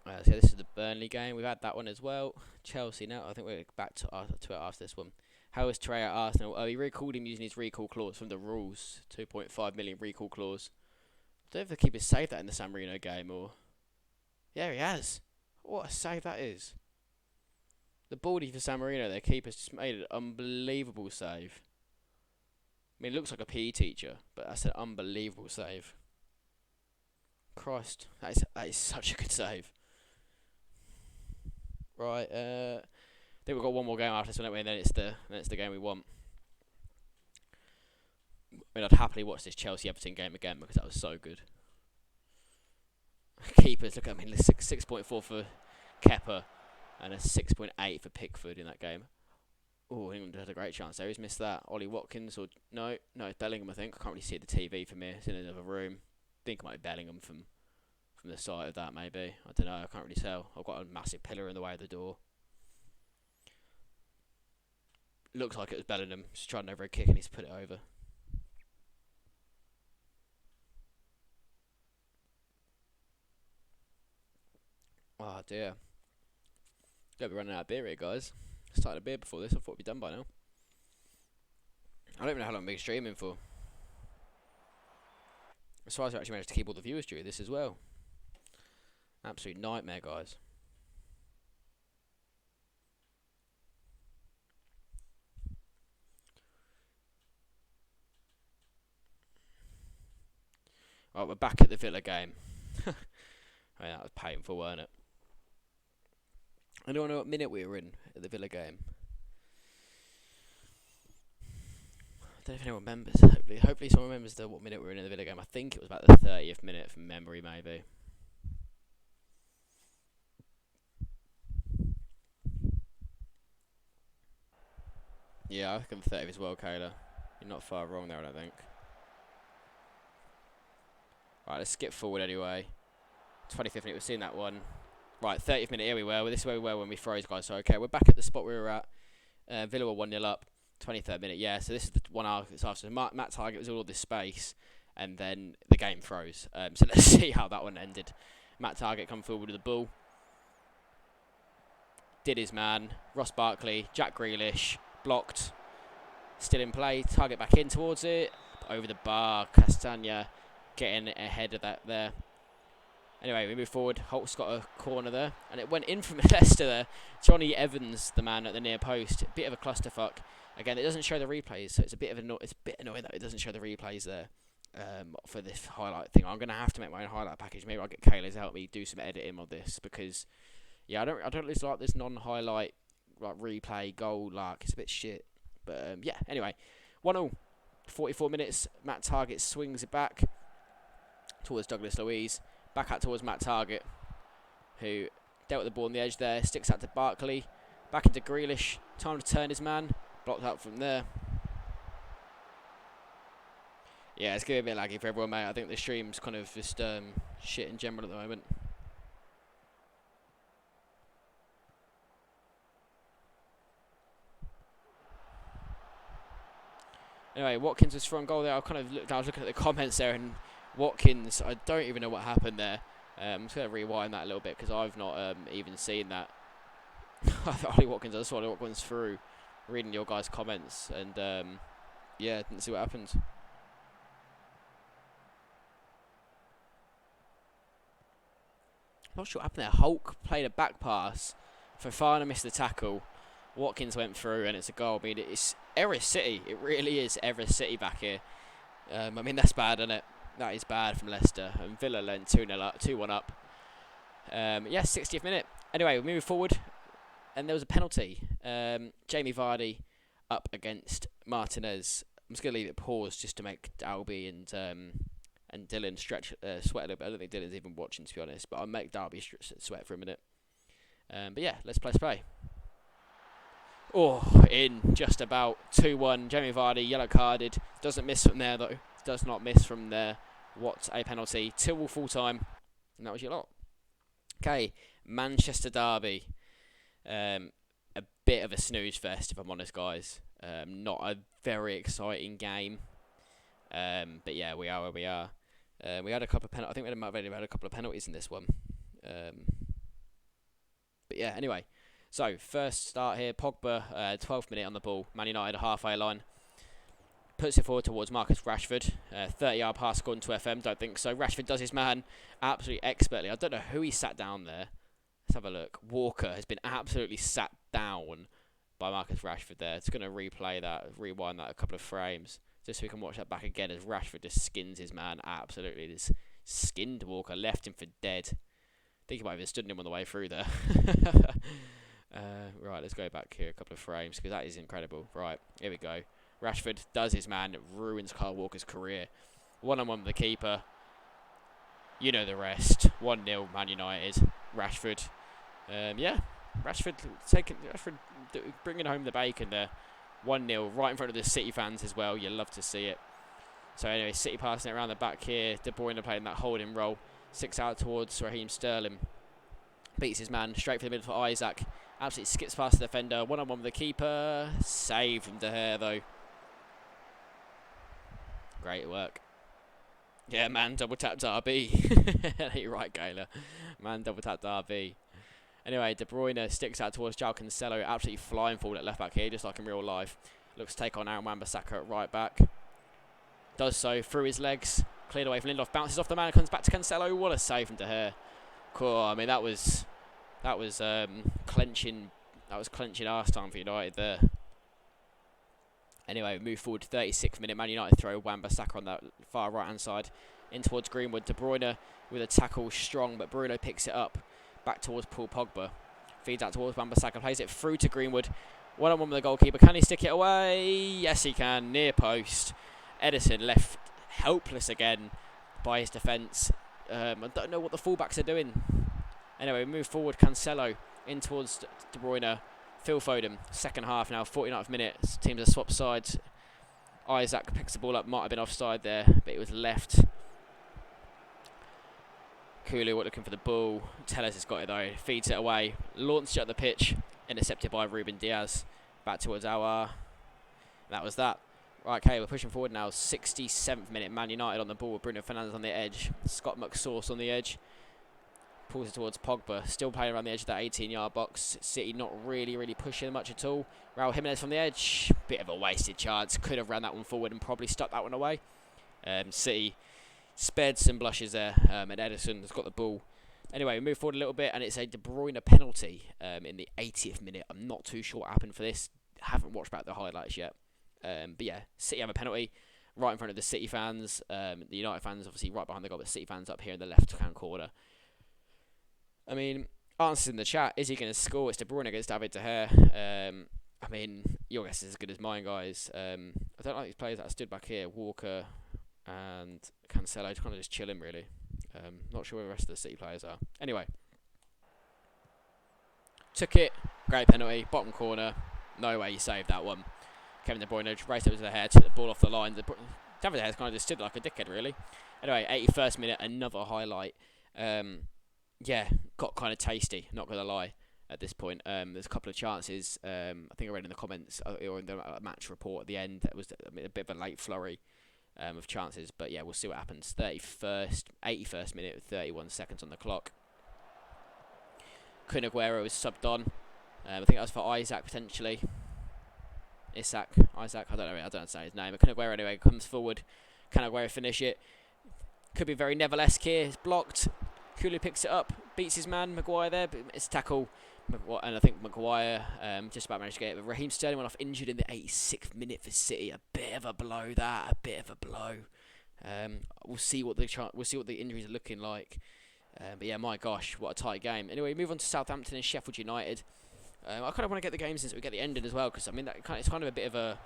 So this is the Burnley game. We've had that one as well. Chelsea now. I think we're back to it after this one. How is Trey at Arsenal? Oh, he recalled him using his recall clause from the rules. 2.5 million recall clause. I don't know if the keeper saved that in the San Marino game or... Yeah, he has. What a save that is. The baldy for San Marino, their keeper's just made an unbelievable save. I mean, it looks like a PE teacher, but that's an unbelievable save. Christ, that is such a good save. Right, I think we've got one more game after this one, and then it's the game we want. I mean, I'd happily watch this Chelsea-Everton game again because that was so good. Keepers, look at I mean, 6.4 for Kepa and a 6.8 for Pickford in that game. Oh, England had a great chance there. He's missed that. Ollie Watkins or no, it's Bellingham. I think I can't really see the TV from here. It's in another room. I think it might be Bellingham from the side of that. Maybe I don't know. I can't really tell. I've got a massive pillar in the way of the door. Looks like it was Bellingham. Just trying over a kick and he's put it over. Oh dear. Gotta be running out of beer here, guys. Started a beer before this. I thought it'd be done by now. I don't even know how long I've been streaming for. As far as I actually managed to keep all the viewers through this as well. Absolute nightmare, guys. Right, we're back at the Villa game. I mean, that was painful, weren't it? I don't know what minute we were in at the Villa game. I don't know if anyone remembers. Hopefully someone remembers what minute we were in the Villa game. I think it was about the 30th minute from memory, maybe. Yeah, I think 30th as well, Kayla. You're not far wrong there, I don't think. Right, let's skip forward anyway. 25th minute, we've seen that one. Right, 30th minute, here we were. Well, this is where we were when we froze, guys. So, okay, we're back at the spot we were at. Villa were 1-0 up. 23rd minute, yeah. So this is the 1 hour it's after. So Matt Target was all this space, and then the game froze. So let's see how that one ended. Matt Target come forward with the ball. Did his man. Ross Barkley, Jack Grealish, blocked. Still in play. Target back in towards it. Over the bar. Castagna getting ahead of that there. Anyway, we move forward. Holt's got a corner there, and it went in from Leicester there. Johnny Evans, the man at the near post. A bit of a clusterfuck. Again, it doesn't show the replays, so it's a bit annoying that it doesn't show the replays there for this highlight thing. I'm gonna have to make my own highlight package. Maybe I'll get Kayla to help me do some editing on this because, yeah, I don't really like this non-highlight like replay goal like it's a bit shit. But yeah, anyway, 1-0. 44 minutes. Matt Target swings it back towards Douglas Luiz. Back out towards Matt Target, who dealt with the ball on the edge there. Sticks out to Barkley. Back into Grealish. Time to turn his man. Blocked out from there. Yeah, it's getting a bit laggy for everyone, mate. I think the stream's kind of just shit in general at the moment. Anyway, Watkins was front goal there. I was looking at the comments there, and Watkins, I don't even know what happened there. I'm just going to rewind that a little bit because I've not even seen that. Ollie Watkins, I saw Ollie Watkins through reading your guys' comments, and yeah, didn't see what happened. Not sure what happened there. Hulk played a back pass. Fofana missed the tackle. Watkins went through, and it's a goal. I mean, it's Erith City. It really is Erith City back here. I mean, that's bad, isn't it? That is bad from Leicester. And Villa lent 2-1 up. Yeah, 60th minute. Anyway, we move forward. And there was a penalty. Jamie Vardy up against Martinez. I'm just going to leave it paused just to make Dalby and Dylan sweat a little bit. I don't think Dylan's even watching, to be honest. But I'll make Dalby sweat for a minute. But yeah, let's play. Oh, in just about 2-1. Jamie Vardy, yellow carded. Doesn't miss from there, though. Does not miss from there. What a penalty. 2-2 full time. And that was your lot. Okay, Manchester Derby. A bit of a snooze fest, if I'm honest, guys. Not a very exciting game. But yeah, we are where we are. We had a couple of penalties. I think we might have had a couple of penalties in this one. But yeah, anyway. So, first start here, Pogba, 12th minute on the ball, Man United halfway line. Puts it forward towards Marcus Rashford. 30-yard pass gone to FM, don't think so. Rashford does his man absolutely expertly. I don't know who he sat down there. Let's have a look. Walker has been absolutely sat down by Marcus Rashford there. It's going to replay that, rewind that a couple of frames, just so we can watch that back again as Rashford just skins his man absolutely. Just skinned Walker, left him for dead. I think he might have even stood him on the way through there. Right, let's go back here a couple of frames because that is incredible. Right, here we go. Rashford does his man, ruins Kyle Walker's career. 1-on-1 with the keeper. You know the rest. 1-0 Man United. Rashford. Yeah, Rashford bringing home the bacon there. 1-0 right in front of the City fans as well. You love to see it. So anyway, City passing it around the back here. De Bruyne playing that holding role. 6 out towards Raheem Sterling. Beats his man straight for the middle for Isaac. Absolutely skips past the defender. 1-on-1 with the keeper. Save from De Gea though. Great work. Yeah, man, double tapped RB. You're right, Gayla. Man, double tapped RB. Anyway, De Bruyne sticks out towards João Cancelo. Absolutely flying forward at left back here, just like in real life. Looks to take on Aaron Wan-Bissaka at right back. Does so through his legs. Cleared away from Lindelof. Bounces off the man. Comes back to Cancelo. What a save from De Gea. Cool. I mean, that was clenching. That was clenching arse time for United there. Anyway, we move forward to 36th minute. Man United throw Wan-Bissaka on that far right hand side in towards Greenwood. De Bruyne with a tackle strong, but Bruno picks it up back towards Paul Pogba. Feeds out towards Wan-Bissaka. Plays it through to Greenwood. 1-on-1 with the goalkeeper. Can he stick it away? Yes, he can. Near post. Edison left helpless again by his defence. I don't know what the fullbacks are doing. Anyway, we move forward. Cancelo in towards De Bruyne. Phil Foden, second half now, 49th minute. Teams have swapped sides. Isaac picks the ball up, might have been offside there, but it was left. Kulu looking for the ball. Tellez has got it though. Feeds it away. Launched it at the pitch. Intercepted by Ruben Diaz. Back towards Aouar. That was that. Right, okay, we're pushing forward now. 67th minute. Man United on the ball. Bruno Fernandes on the edge. Scott McSauce on the edge. Pulls it towards Pogba. Still playing around the edge of that 18-yard box. City not really pushing much at all. Raul Jimenez from the edge. Bit of a wasted chance. Could have ran that one forward and probably stuck that one away. City, spared some blushes there, and Edison has got the ball. Anyway, we move forward a little bit, and it's a De Bruyne penalty in the 80th minute. I'm not too sure what happened for this. Haven't watched back the highlights yet. But yeah, City have a penalty right in front of the City fans. The United fans obviously right behind the goal, but City fans up here in the left-hand corner. I mean, answers in the chat. Is he going to score? It's De Bruyne against David De Gea. I mean, your guess is as good as mine, guys. I don't like these players that stood back here. Walker and Cancelo kind of just chilling, really. Not sure where the rest of the City players are. Anyway. Took it. Great penalty. Bottom corner. No way you saved that one. Kevin De Bruyne raced over to the head, took the ball off the line. David De Gea's kind of just stood like a dickhead, really. Anyway, 81st minute, another highlight. Yeah, got kind of tasty, not going to lie, at this point. There's a couple of chances. I think I read in the comments or in the match report at the end, that was a bit of a late flurry of chances. But yeah, we'll see what happens. 81st minute with 31 seconds on the clock. Kun Aguero is subbed on. I think that was for Isaac, potentially. Isaac, I don't know how to say his name. But Kun Aguero, anyway, comes forward. Can Aguero finish it? Could be very Neville-esque here. It's blocked. Cooley picks it up, beats his man, Maguire there, but it's a tackle. And I think Maguire just about managed to get it. But Raheem Sterling went off injured in the 86th minute for City. A bit of a blow, that. A bit of a blow. We'll see what the injuries are looking like. But yeah, my gosh, what a tight game. Anyway, move on to Southampton and Sheffield United. I kind of want to get the game since we get the ending as well, because I mean it's kind of a bit of an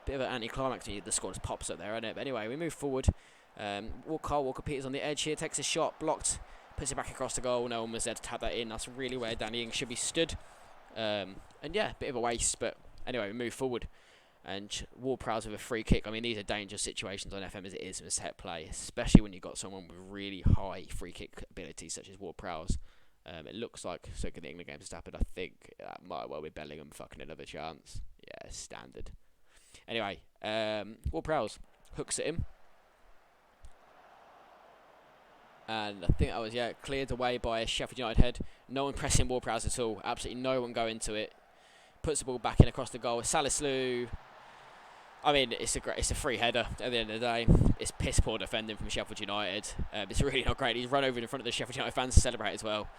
anticlimax when the score just pops up there, isn't it? But anyway, we move forward. Walker Peters on the edge here, takes a shot, blocked, puts it back across the goal. No one was there to tap that in. That's really where Danny Ings should be stood. And yeah, bit of a waste, but anyway, we move forward. And Ward-Prowse with a free kick. I mean, these are dangerous situations on FM as it is with set play, especially when you've got someone with really high free kick ability such as Ward-Prowse. It looks like, so good the England game has happened. I think that might well be Bellingham fucking another chance. Yeah, standard. Anyway, Ward-Prowse hooks at him. And I think that was, cleared away by a Sheffield United head. No one pressing Ward-Prowse at all. Absolutely no one going to it. Puts the ball back in across the goal. Salisu. I mean, it's a free header at the end of the day. It's piss poor defending from Sheffield United. It's really not great. He's run over in front of the Sheffield United fans to celebrate as well.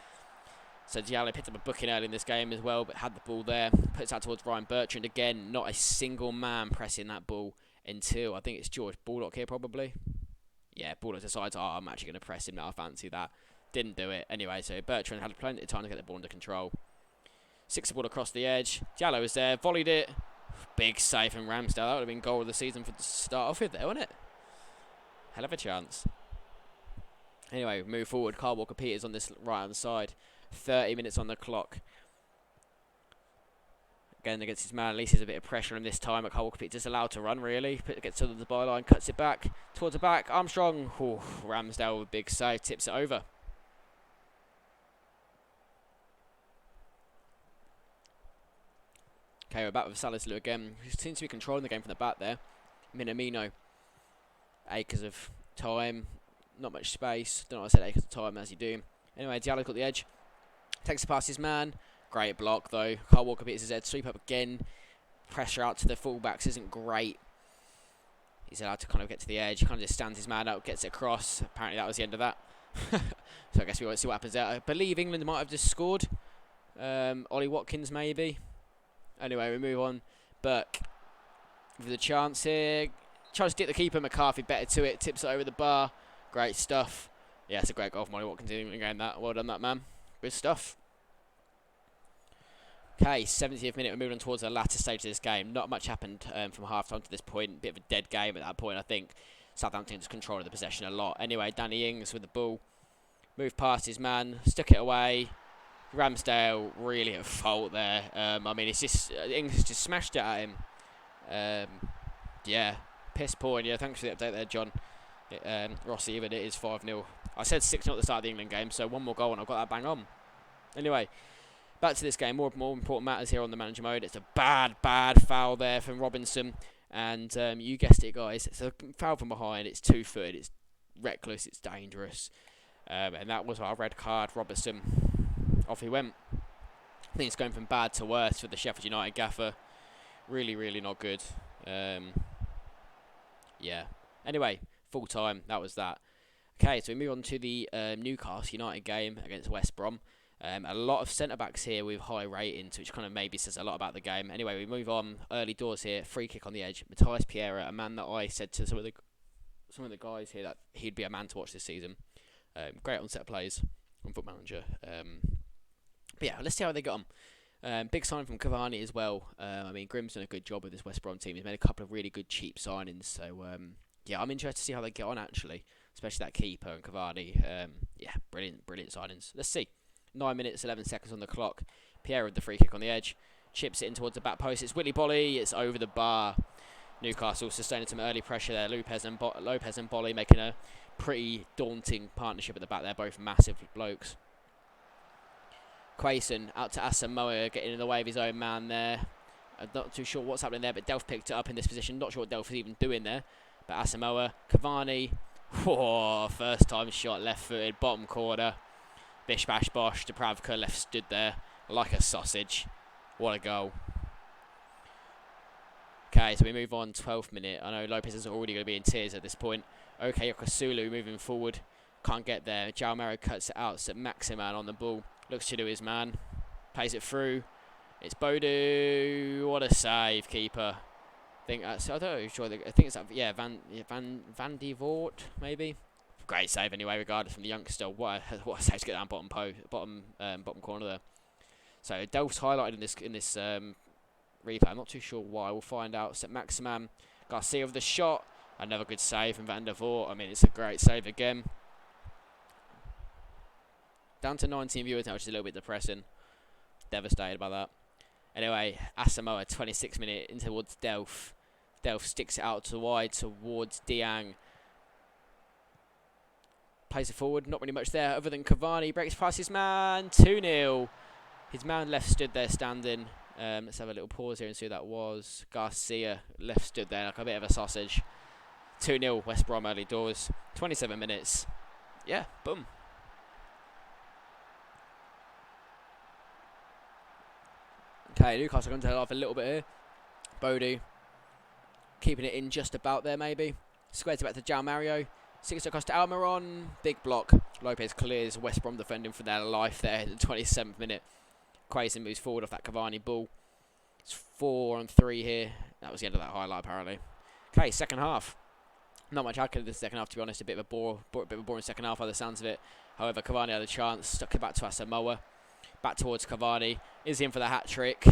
So Diallo picked up a booking early in this game as well, but had the ball there. Puts out towards Ryan Bertrand again. Not a single man pressing that ball until, I think it's George Baldock here probably. Yeah, Baldock decides, I'm actually going to press him now. I fancy that. Didn't do it. Anyway, so Bertrand had plenty of time to get the ball under control. Six the ball across the edge. Diallo was there, volleyed it. Big save from Ramsdale. That would have been goal of the season for the start off with there, wouldn't it? Hell of a chance. Anyway, we move forward. Kyle Walker-Peters on this right-hand side. 30 minutes on the clock. Again, against his man, at least there's a bit of pressure on him this time. But Kyle Walker-Peters just allowed to run, really. Gets to the byline, cuts it back. Towards the back. Armstrong. Ooh, Ramsdale with a big save. Tips it over. Okay, we're back with Salisu again. He seems to be controlling the game from the back there. Minamino. Acres of time. Not much space. Don't know what I said, acres of time as you do. Anyway, Diallo's got the edge. Takes it past his man. Great block though. Kyle Walker-Peters his head. Sweep up again. Pressure out to the fullbacks isn't great. He's allowed to kind of get to the edge. Kind of just stands his man up, gets it across. Apparently that was the end of that. So I guess we won't see what happens there. I believe England might have just scored. Ollie Watkins maybe. Anyway, we move on. Burke with the chance here. Tries to stick the keeper. McCarthy better to it. Tips it over the bar. Great stuff. Yeah, it's a great goal from Ollie Watkins in the game. That. Well done, that man. Good stuff. Okay, 70th minute. We're moving on towards the latter stage of this game. Not much happened from half-time to this point. Bit of a dead game at that point, I think. Southampton just controlled the possession a lot. Anyway, Danny Ings with the ball. Moved past his man. Stuck it away. Ramsdale really at fault there. I mean, it's just Ings just smashed it at him. Yeah, piss poor. And yeah, thanks for the update there, John. Rossi, but it is 5-0. I said 6-0 at the start of the England game, so one more goal and I've got that bang on. Anyway, back to this game. More important matters here on the manager mode. It's a bad foul there from Robinson. And you guessed it, guys. It's a foul from behind. It's 2-footed. It's reckless. It's dangerous. And that was our red card. Robinson. Off he went. I think it's going from bad to worse for the Sheffield United gaffer. Really, really not good. Yeah. Anyway, full time. That was that. Okay, so we move on to the Newcastle United game against West Brom. A lot of centre-backs here with high ratings, which kind of maybe says a lot about the game. Anyway, we move on early doors here. Free kick on the edge. Matthias Pereira, a man that I said to some of the guys here that he'd be a man to watch this season. Great on set plays on Foot Manager. But yeah, let's see how they got on. Big sign from Cavani as well. I mean, Grimm's done a good job with this West Brom team. He's made a couple of really good cheap signings. So yeah, I'm interested to see how they get on actually, especially that keeper and Cavani. Yeah, brilliant signings. Let's see. 9 minutes, 11 seconds on the clock. Pierre with the free kick on the edge. Chips it in towards the back post. It's Willy Bolly. It's over the bar. Newcastle sustaining some early pressure there. Lopez and Bolly making a pretty daunting partnership at the back there. Both massive blokes. Quayson out to Asamoah, getting in the way of his own man there. I'm not too sure what's happening there, but Delph picked it up in this position. Not sure what Delph is even doing there. But Asamoah, Cavani. Whoa, first time shot, left-footed, bottom corner. Bish bash bosh, Dubravka left stood there like a sausage. What a goal. Okay, so we move on, 12th minute. I know Lopez is already going to be in tears at this point. Okay, Yokosulu moving forward. Can't get there. Jalmero cuts it out. So Maximan on the ball. Looks to do his man. Plays it through. It's Bodu. What a save, keeper. I think it's Van de Voort, maybe. Great save anyway, regardless from the youngster. What a save to get down bottom corner there. So Delph's highlighted in this replay. I'm not too sure why. We'll find out. St. Maximan Garcia with the shot. Another good save from Van der Voort. I mean, it's a great save again. Down to 19 viewers now, which is a little bit depressing. Devastated by that. Anyway, Asamoah, 26th minute, in towards Delph. Delph sticks it out to wide towards Diang. Plays it forward, not really much there other than Cavani. Breaks past his man, 2-0. His man left stood there standing. Let's have a little pause here and see who that was. Garcia left stood there like a bit of a sausage. 2-0 West Brom early doors. 27 minutes. Yeah, boom. Okay, Newcastle going to tail off a little bit here. Bodu keeping it in just about there maybe. Squares it back to Jao Mario. Six across to Almiron. Big block. Lopez clears West Brom defending for their life there in the 27th minute. Quayson moves forward off that Cavani ball. It's 4-on-3 here. That was the end of that highlight apparently. Okay, second half. Not much happened in the second half, to be honest. A bit of a boring second half by the sounds of it. However, Cavani had a chance. Stuck it back to Asamoah. Back towards Cavani. Is he in for the hat-trick?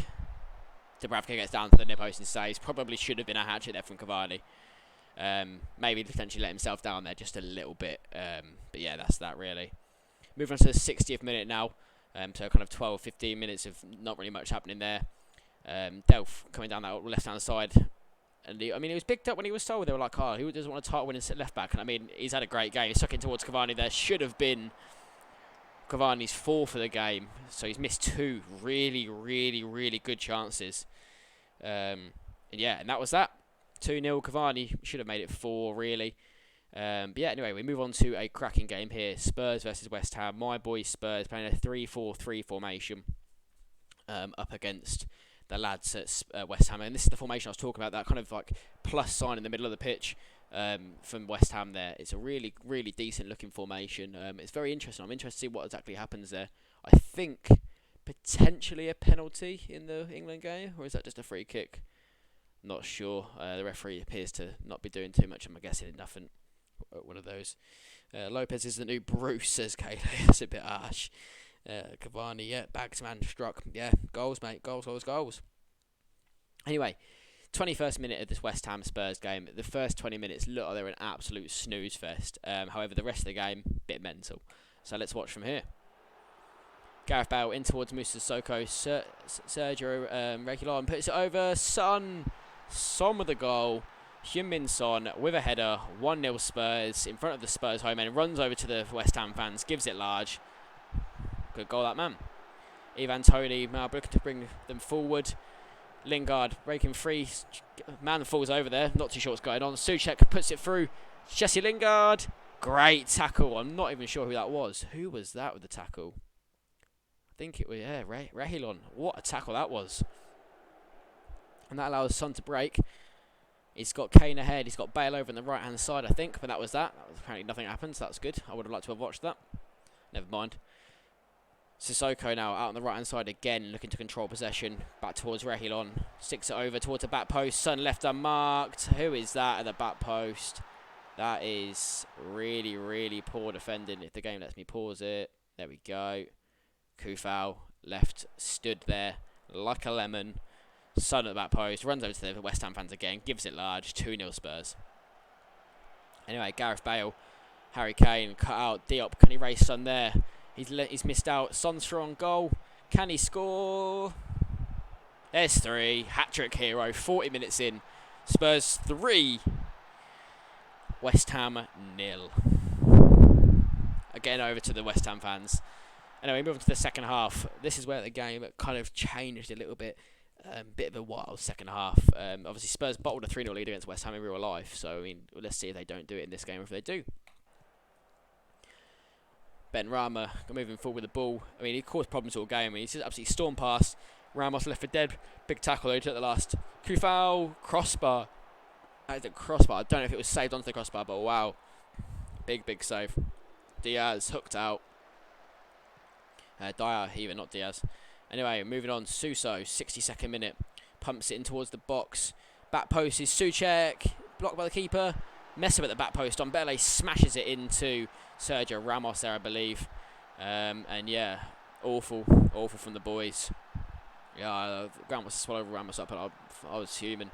Dubravka gets down to the near post and saves. Probably should have been a hat-trick there from Cavani. Maybe potentially let himself down there just a little bit. But yeah, that's that really. Moving on to the 60th minute now. So kind of 12-15 minutes of not really much happening there. Delph coming down that left-hand side. And he was picked up when he was told. They were like, oh, who doesn't want a title winning left-back? And I mean, he's had a great game. He's stuck in towards Cavani there. Should have been Cavani's 4 for the game. So he's missed 2 really, really, really good chances. And yeah, and that was that. 2-0 Cavani. Should have made it 4, really. But yeah, anyway, we move on to a cracking game here. Spurs versus West Ham. My boys Spurs playing a 3-4-3 formation up against the lads at West Ham. And this is the formation I was talking about, that kind of like plus sign in the middle of the pitch from West Ham there. It's a really, really decent looking formation. It's very interesting. I'm interested to see what exactly happens there. I think potentially a penalty in the England game, or is that just a free kick? Not sure. The referee appears to not be doing too much. I'm guessing nothing. One of those. Lopez is the new Bruce, says Kaylee. It's a bit harsh. Cavani, yeah, Bagsman struck. Yeah, goals, mate. Goals. Anyway, 21st minute of this West Ham Spurs game. The first 20 minutes look like they're an absolute snooze fest. However, the rest of the game, bit mental. So let's watch from here. Gareth Bale in towards Moussa Sissoko. Sergio Reguilon puts it over. Son with the goal. Heung-min Son with a header. 1-0 Spurs in front of the Spurs home end. Runs over to the West Ham fans. Gives it large. Good goal, that man. Ivan Toney now looking to bring them forward. Lingard breaking free. Man falls over there. Not too sure what's going on. Souček puts it through. Jesse Lingard. Great tackle. I'm not even sure who that was. Who was that with the tackle? I think it was, yeah, Reguilon. What a tackle that was. And that allows Son to break. He's got Kane ahead. He's got Bale over on the right-hand side, I think. But that was that. Apparently nothing happened, so that's good. I would have liked to have watched that. Never mind. Sissoko now out on the right-hand side again, looking to control possession. Back towards Reguilon. Sticks it over towards the back post. Son left unmarked. Who is that at the back post? That is really, really poor defending. If the game lets me pause it. There we go. Kufau left, stood there like a lemon. Son at the back post, runs over to the West Ham fans again, gives it large, 2-0 Spurs. Anyway, Gareth Bale, Harry Kane, cut out, Diop, can he race Son there? He's missed out, Son's through on goal, can he score? There's 3, hat-trick hero, 40 minutes in, Spurs 3, West Ham 0. Again over to the West Ham fans. Anyway, moving to the second half, this is where the game kind of changed a little bit. Bit of a wild second half. Obviously, Spurs bottled a 3-0 lead against West Ham in real life. So, I mean, let's see if they don't do it in this game or if they do. Ben Rama moving forward with the ball. I mean, he caused problems all game. I mean, he's just absolutely stormed past. Ramos left for dead. Big tackle though, took the last. Kufau, crossbar. That is a crossbar. I don't know if it was saved onto the crossbar, but wow. Big save. Diaz hooked out. Dyer, even, not Diaz. Anyway, moving on, Suso, 62nd minute, pumps it in towards the box. Back post is Souček, blocked by the keeper. Messer at the back post, Dombele smashes it into Sergio Ramos there, I believe. And yeah, awful from the boys. Yeah, Grant was to swallow Ramos up, but I was human.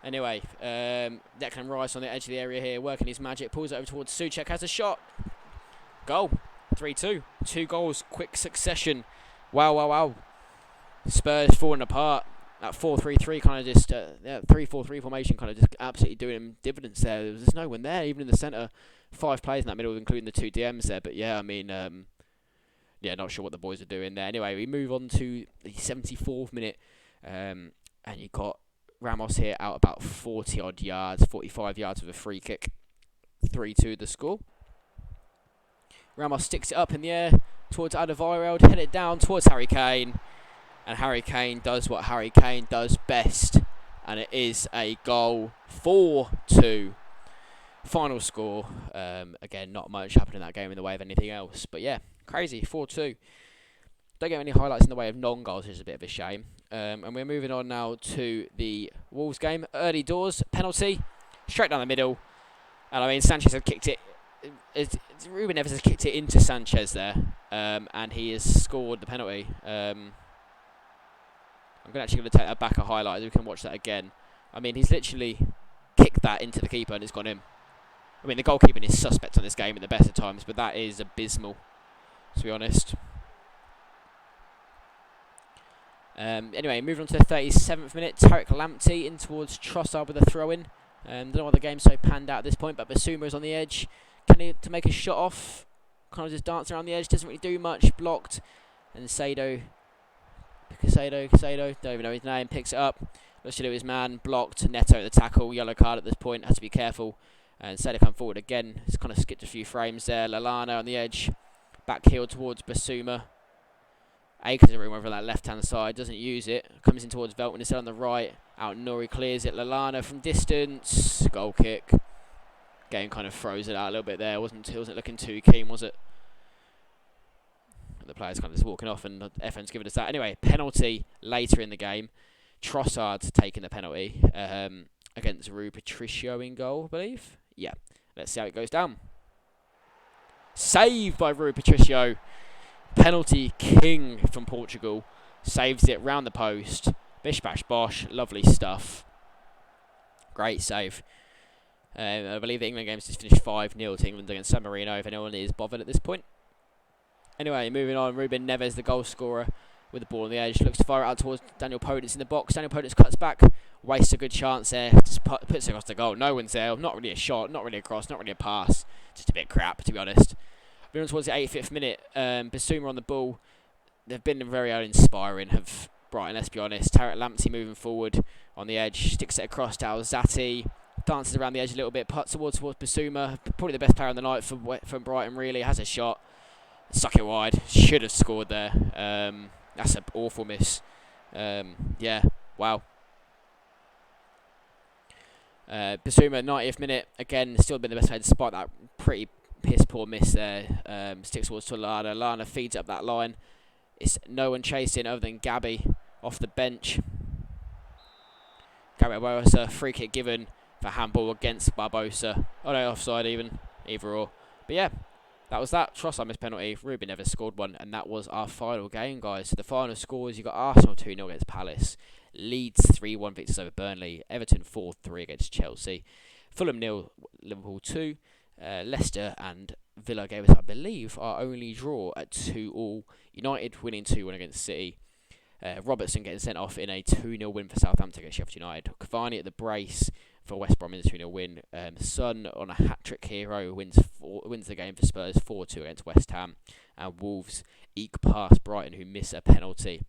Anyway, Declan Rice on the edge of the area here, working his magic, pulls it over towards Souček, has a shot. Goal, 3-2, 2 goals, quick succession. Wow. Spurs falling apart. That 4-3-3 kind of just, 3-4-3 formation kind of just absolutely doing him dividends there. There's no one there, even in the centre. 5 players in that middle, including the 2 DMs there. But yeah, I mean, not sure what the boys are doing there. Anyway, we move on to the 74th minute. And you got Ramos here out about 40-odd yards, 45 yards with a free kick. 3-2 the score. Ramos sticks it up in the air towards Alderweireld, head it down towards Harry Kane, and Harry Kane does what Harry Kane does best, and it is a goal. 4-2 final score. Again, not much happened in that game in the way of anything else, but yeah, crazy. 4-2. Don't get any highlights in the way of non-goals, which is a bit of a shame. And we're moving on now to the Wolves game. Early doors, penalty, straight down the middle, and I mean Sanchez had kicked it. Ruben Neves has kicked it into Sanchez there, and he has scored the penalty. I'm actually going to take that back a highlight. We can watch that again. I mean, he's literally kicked that into the keeper and it's gone in. I mean, the goalkeeping is suspect on this game at the best of times, but that is abysmal, to be honest. Anyway, moving on to the 37th minute. Tariq Lamptey in towards Trossard with a throw-in. Don't know why the game's so panned out at this point, but Basuma is on the edge. Can he to make a shot off? Kind of just dancing around the edge, doesn't really do much. Blocked, and Casado, don't even know his name. Picks it up, looks to do his man. Blocked. Neto at the tackle. Yellow card at this point. Has to be careful. And Casado come forward again. It's kind of skipped a few frames there. Lallana on the edge, back heel towards Basuma. Akers in over that left-hand side, doesn't use it. Comes in towards Veltman instead on the right. Out Nori clears it. Lallana from distance. Goal kick. Game kind of froze it out a little bit there. Wasn't looking too keen, was it? The players kind of just walking off, and the FN's given us that. Anyway, penalty later in the game. Trossard taking the penalty against Rui Patricio in goal, I believe. Yeah. Let's see how it goes down. Saved by Rui Patricio. Penalty king from Portugal. Saves it round the post. Bish bash bosh. Lovely stuff. Great save. I believe the England game's just finished 5-0 to England against San Marino, if anyone is bothered at this point. Anyway, moving on. Ruben Neves, the goal scorer, with the ball on the edge. Looks to fire it out towards Daniel Podence in the box. Daniel Podence cuts back. Wastes a good chance there. Just puts it across the goal. No one's there. Not really a shot. Not really a cross. Not really a pass. Just a bit crap, to be honest. Moving on towards the 85th minute. Basuma on the ball. They've been very uninspiring, have Brighton, let's be honest. Tariq Lamptey moving forward on the edge. Sticks it across to Alzati. Dances around the edge a little bit. Puts towards Basuma. Probably the best player on the night from Brighton, really. Has a shot. Stuck it wide. Should have scored there. That's an awful miss. Yeah. Wow. Basuma, 90th minute, again, still been the best player despite that pretty piss poor miss there. Sticks towards to Lana. Lana feeds up that line. It's no one chasing other than Gabby off the bench. Carabao Barbosa, free kick given for handball against Barbosa. Oh no, offside even. Either or. But yeah, that was that. Trossard missed penalty. Ruben never scored one. And that was our final game, guys. So the final scores, you got Arsenal 2-0 against Palace. Leeds 3-1 victors over Burnley. Everton 4-3 against Chelsea. Fulham 0, Liverpool 2. Leicester and Villa gave us, I believe, our only draw at 2-2. United winning 2-1 against City. Robertson getting sent off in a 2-0 win for Southampton against Sheffield United. Cavani at the brace for West Brom in a 2-0 win. Son on a hat-trick hero wins the game for Spurs 4-2 against West Ham. And Wolves eke past Brighton, who miss a penalty.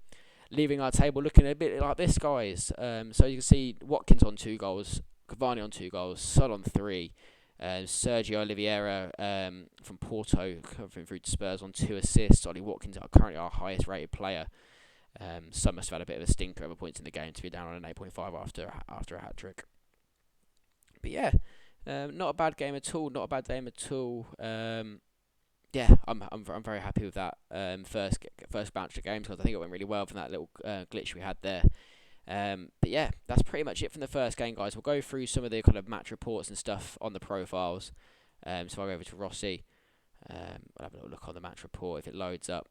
Leaving our table looking a bit like this, guys. So you can see Watkins on 2 goals, Cavani on 2 goals, Son on 3. Sergio Oliveira from Porto coming through to Spurs on 2 assists. Ollie Watkins are currently our highest rated player. Son must have had a bit of a stinker at other points in the game to be down on an 8.5 after a hat trick. But yeah, not a bad game at all. Not a bad game at all. Yeah, I'm very happy with that first batch of games because I think it went really well from that little glitch we had there. But yeah, that's pretty much it from the first game, guys. We'll go through some of the kind of match reports and stuff on the profiles. So I'll go over to Rossi. I'll have a little look on the match report if it loads up.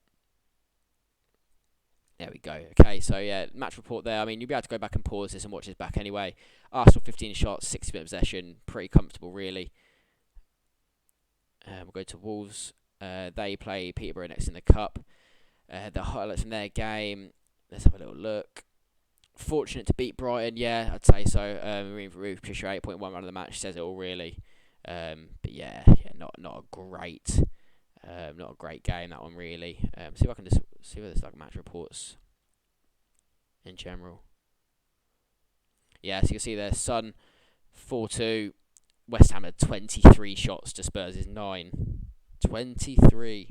There we go. Okay, so yeah, match report there. I mean, you'll be able to go back and pause this and watch this back anyway. Arsenal 15 shots, 60% possession, pretty comfortable really. We'll go to Wolves. They play Peterborough next in the Cup. The highlights from their game. Let's have a little look. Fortunate to beat Brighton, yeah, I'd say so. Ruth Fisher 8.1 run of the match says it all really. But yeah, not a great game that one really. See if I can just see whether there's like match reports in general. Yeah, so you can see there, Son 4-2. West Ham had 23 shots to Spurs' 9. 23.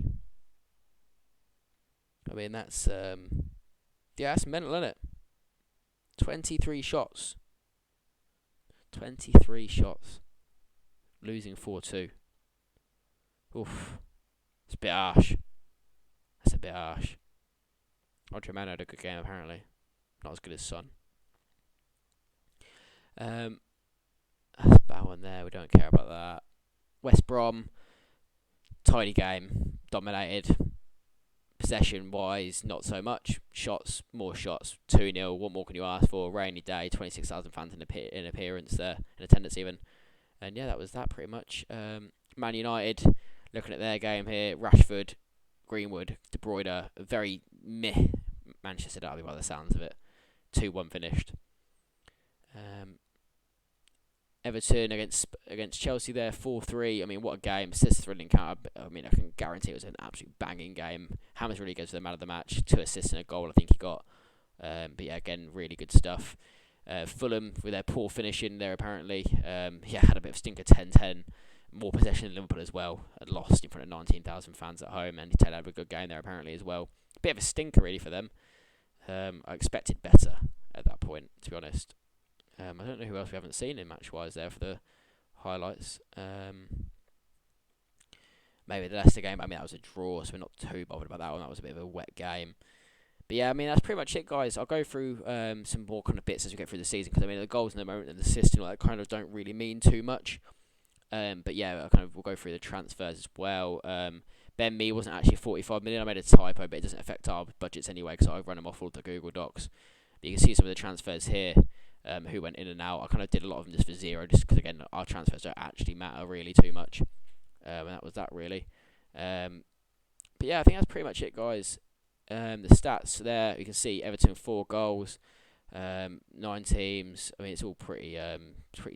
I mean that's that's mental, isn't it? 23 shots. 23 shots. Losing 4-2. Oof. It's a bit harsh. That's a bit harsh. Roger Man had a good game apparently. Not as good as Son. That's a bad one there. We don't care about that. West Brom. Tiny game. Dominated. Possession wise, not so much. Shots, more shots. 2-0. What more can you ask for? Rainy day. 26,000 fans in appearance there, in attendance even. And yeah, that was that pretty much. Man United, looking at their game here. Rashford, Greenwood, De Bruyne, a very meh Manchester derby by the sounds of it. 2-1 finished. Everton against Chelsea there, 4-3. I mean, what a game. It's a thrilling encounter. I mean, I can guarantee it was an absolute banging game. Hammers really goes to the man of the match. 2 assists and a goal, I think he got. But yeah, again, really good stuff. Fulham, with their poor finishing there, apparently. Had a bit of stinker 10-10. More possession than Liverpool as well. Had lost in front of 19,000 fans at home. And Taylor had a good game there, apparently, as well. Bit of a stinker, really, for them. I expected better at that point, to be honest. I don't know who else we haven't seen in match-wise there for the highlights. Maybe the Leicester game. I mean, that was a draw, so we're not too bothered about that one. That was a bit of a wet game. But yeah, I mean, that's pretty much it, guys. I'll go through some more kind of bits as we get through the season, because I mean, the goals in the moment and the assist and all that kind of don't really mean too much. But yeah, we'll go through the transfers as well. Ben Mee wasn't actually 45 million. I made a typo, but it doesn't affect our budgets anyway, because I run them off all the Google Docs. But you can see some of the transfers here. Who went in and out. I kind of did a lot of them just for zero, just because again our transfers don't actually matter really too much. And that was that really. But yeah, I think that's pretty much it, guys. The stats there, you can see Everton 4 goals, 9 teams. I mean, it's all pretty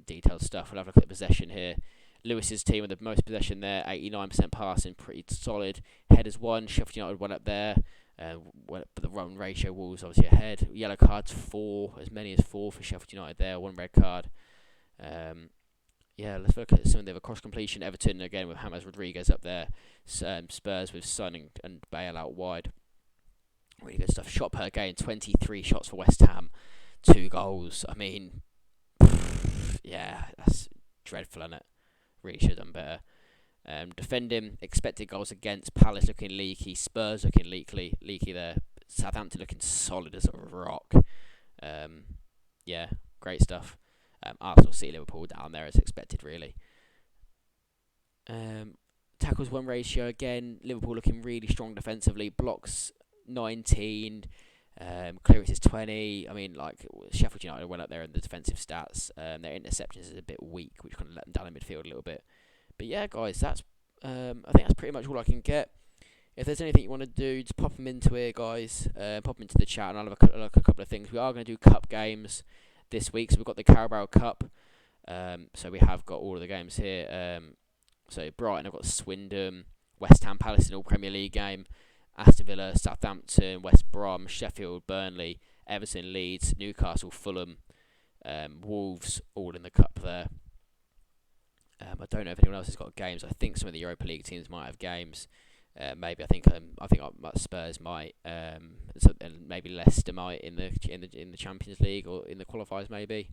detailed stuff. We'll have a look at the possession here. Lewis's team with the most possession there, 89% passing, pretty solid. Headers 1, Sheffield United 1 up there. But the run ratio, Wolves obviously ahead. Yellow cards 4, as many as 4 for Sheffield United there. 1 red card. Let's look at some of the other cross completion. Everton again with James Rodriguez up there. Spurs with Son and Bale out wide. Really good stuff. Shot per game, 23 shots for West Ham, 2 goals. I mean, yeah, that's dreadful, isn't it? Really should have done better. Defending, expected goals against, Palace looking leaky, Spurs looking leaky there, Southampton looking solid as a rock. Yeah, great stuff. Arsenal see Liverpool down there as expected, really. Tackles won ratio again, Liverpool looking really strong defensively, blocks 19, clearances 20. I mean, like, Sheffield United went up there in the defensive stats. Their interceptions is a bit weak, which kind of let them down in midfield a little bit. But yeah, guys, that's I think that's pretty much all I can get. If there's anything you want to do, just pop them into here, guys. Pop them into the chat, and I'll have a couple of things. We are going to do cup games this week, so we've got the Carabao Cup. So we have got all of the games here. So Brighton, I've got Swindon, West Ham, Palace, an all Premier League game, Aston Villa, Southampton, West Brom, Sheffield, Burnley, Everton, Leeds, Newcastle, Fulham, Wolves, all in the cup there. I don't know if anyone else has got games. I think some of the Europa League teams might have games. Maybe I think Spurs might, and maybe Leicester might in the Champions League or in the qualifiers maybe.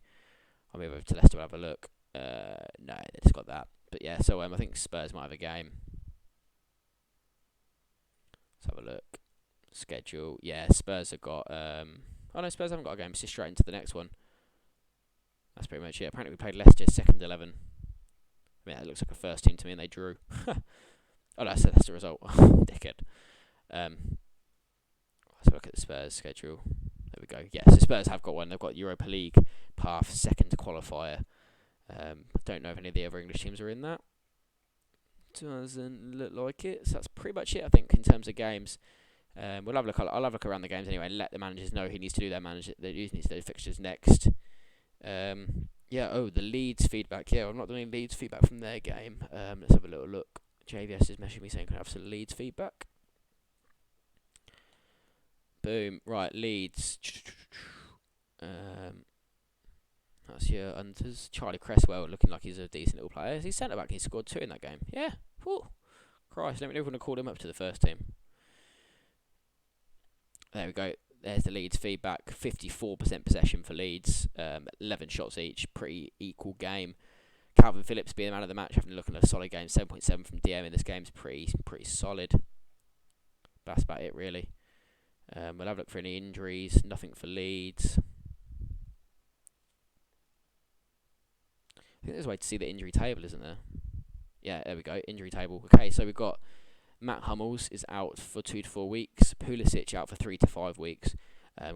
I'll move over to Leicester and have a look. No, they just got that. But yeah, so I think Spurs might have a game. Let's have a look. Schedule. Yeah, Spurs have got. Oh no, Spurs haven't got a game. It's just straight into the next one. That's pretty much it. Apparently we played Leicester's second 11. I mean, that looks like a first team to me, and they drew. Oh, that's the result. Dickhead. Let's look at the Spurs schedule. There we go. Yeah, so Spurs have got one. They've got Europa League path, second qualifier. Don't know if any of the other English teams are in that. Doesn't look like it. So that's pretty much it, I think, in terms of games. We'll have a look. I'll have a look around the games anyway, and let the managers know who needs to do their manager. They need to do the fixtures next. Yeah. Oh, the Leeds feedback. Yeah, I'm not doing Leeds feedback from their game. Let's have a little look. JVS is messaging me saying, "Can I have some Leeds feedback?" Boom. Right, Leeds. That's your Hunters. Charlie Cresswell looking like he's a decent little player. He's centre back. He scored 2 in that game. Yeah. Whew. Christ, let me know if we want to call him up to the first team. There we go. There's the Leeds feedback. 54% possession for Leeds. 11 shots each. Pretty equal game. Calvin Phillips being the man of the match, having a look at a solid game. 7.7 from DM in this game is pretty solid. That's about it, really. We'll have a look for any injuries. Nothing for Leeds. I think there's a way to see the injury table, isn't there? Yeah, there we go. Injury table. Okay, so we've got Matt Hummels is out for 2 to 4 weeks. Pulisic out for 3 to 5 weeks.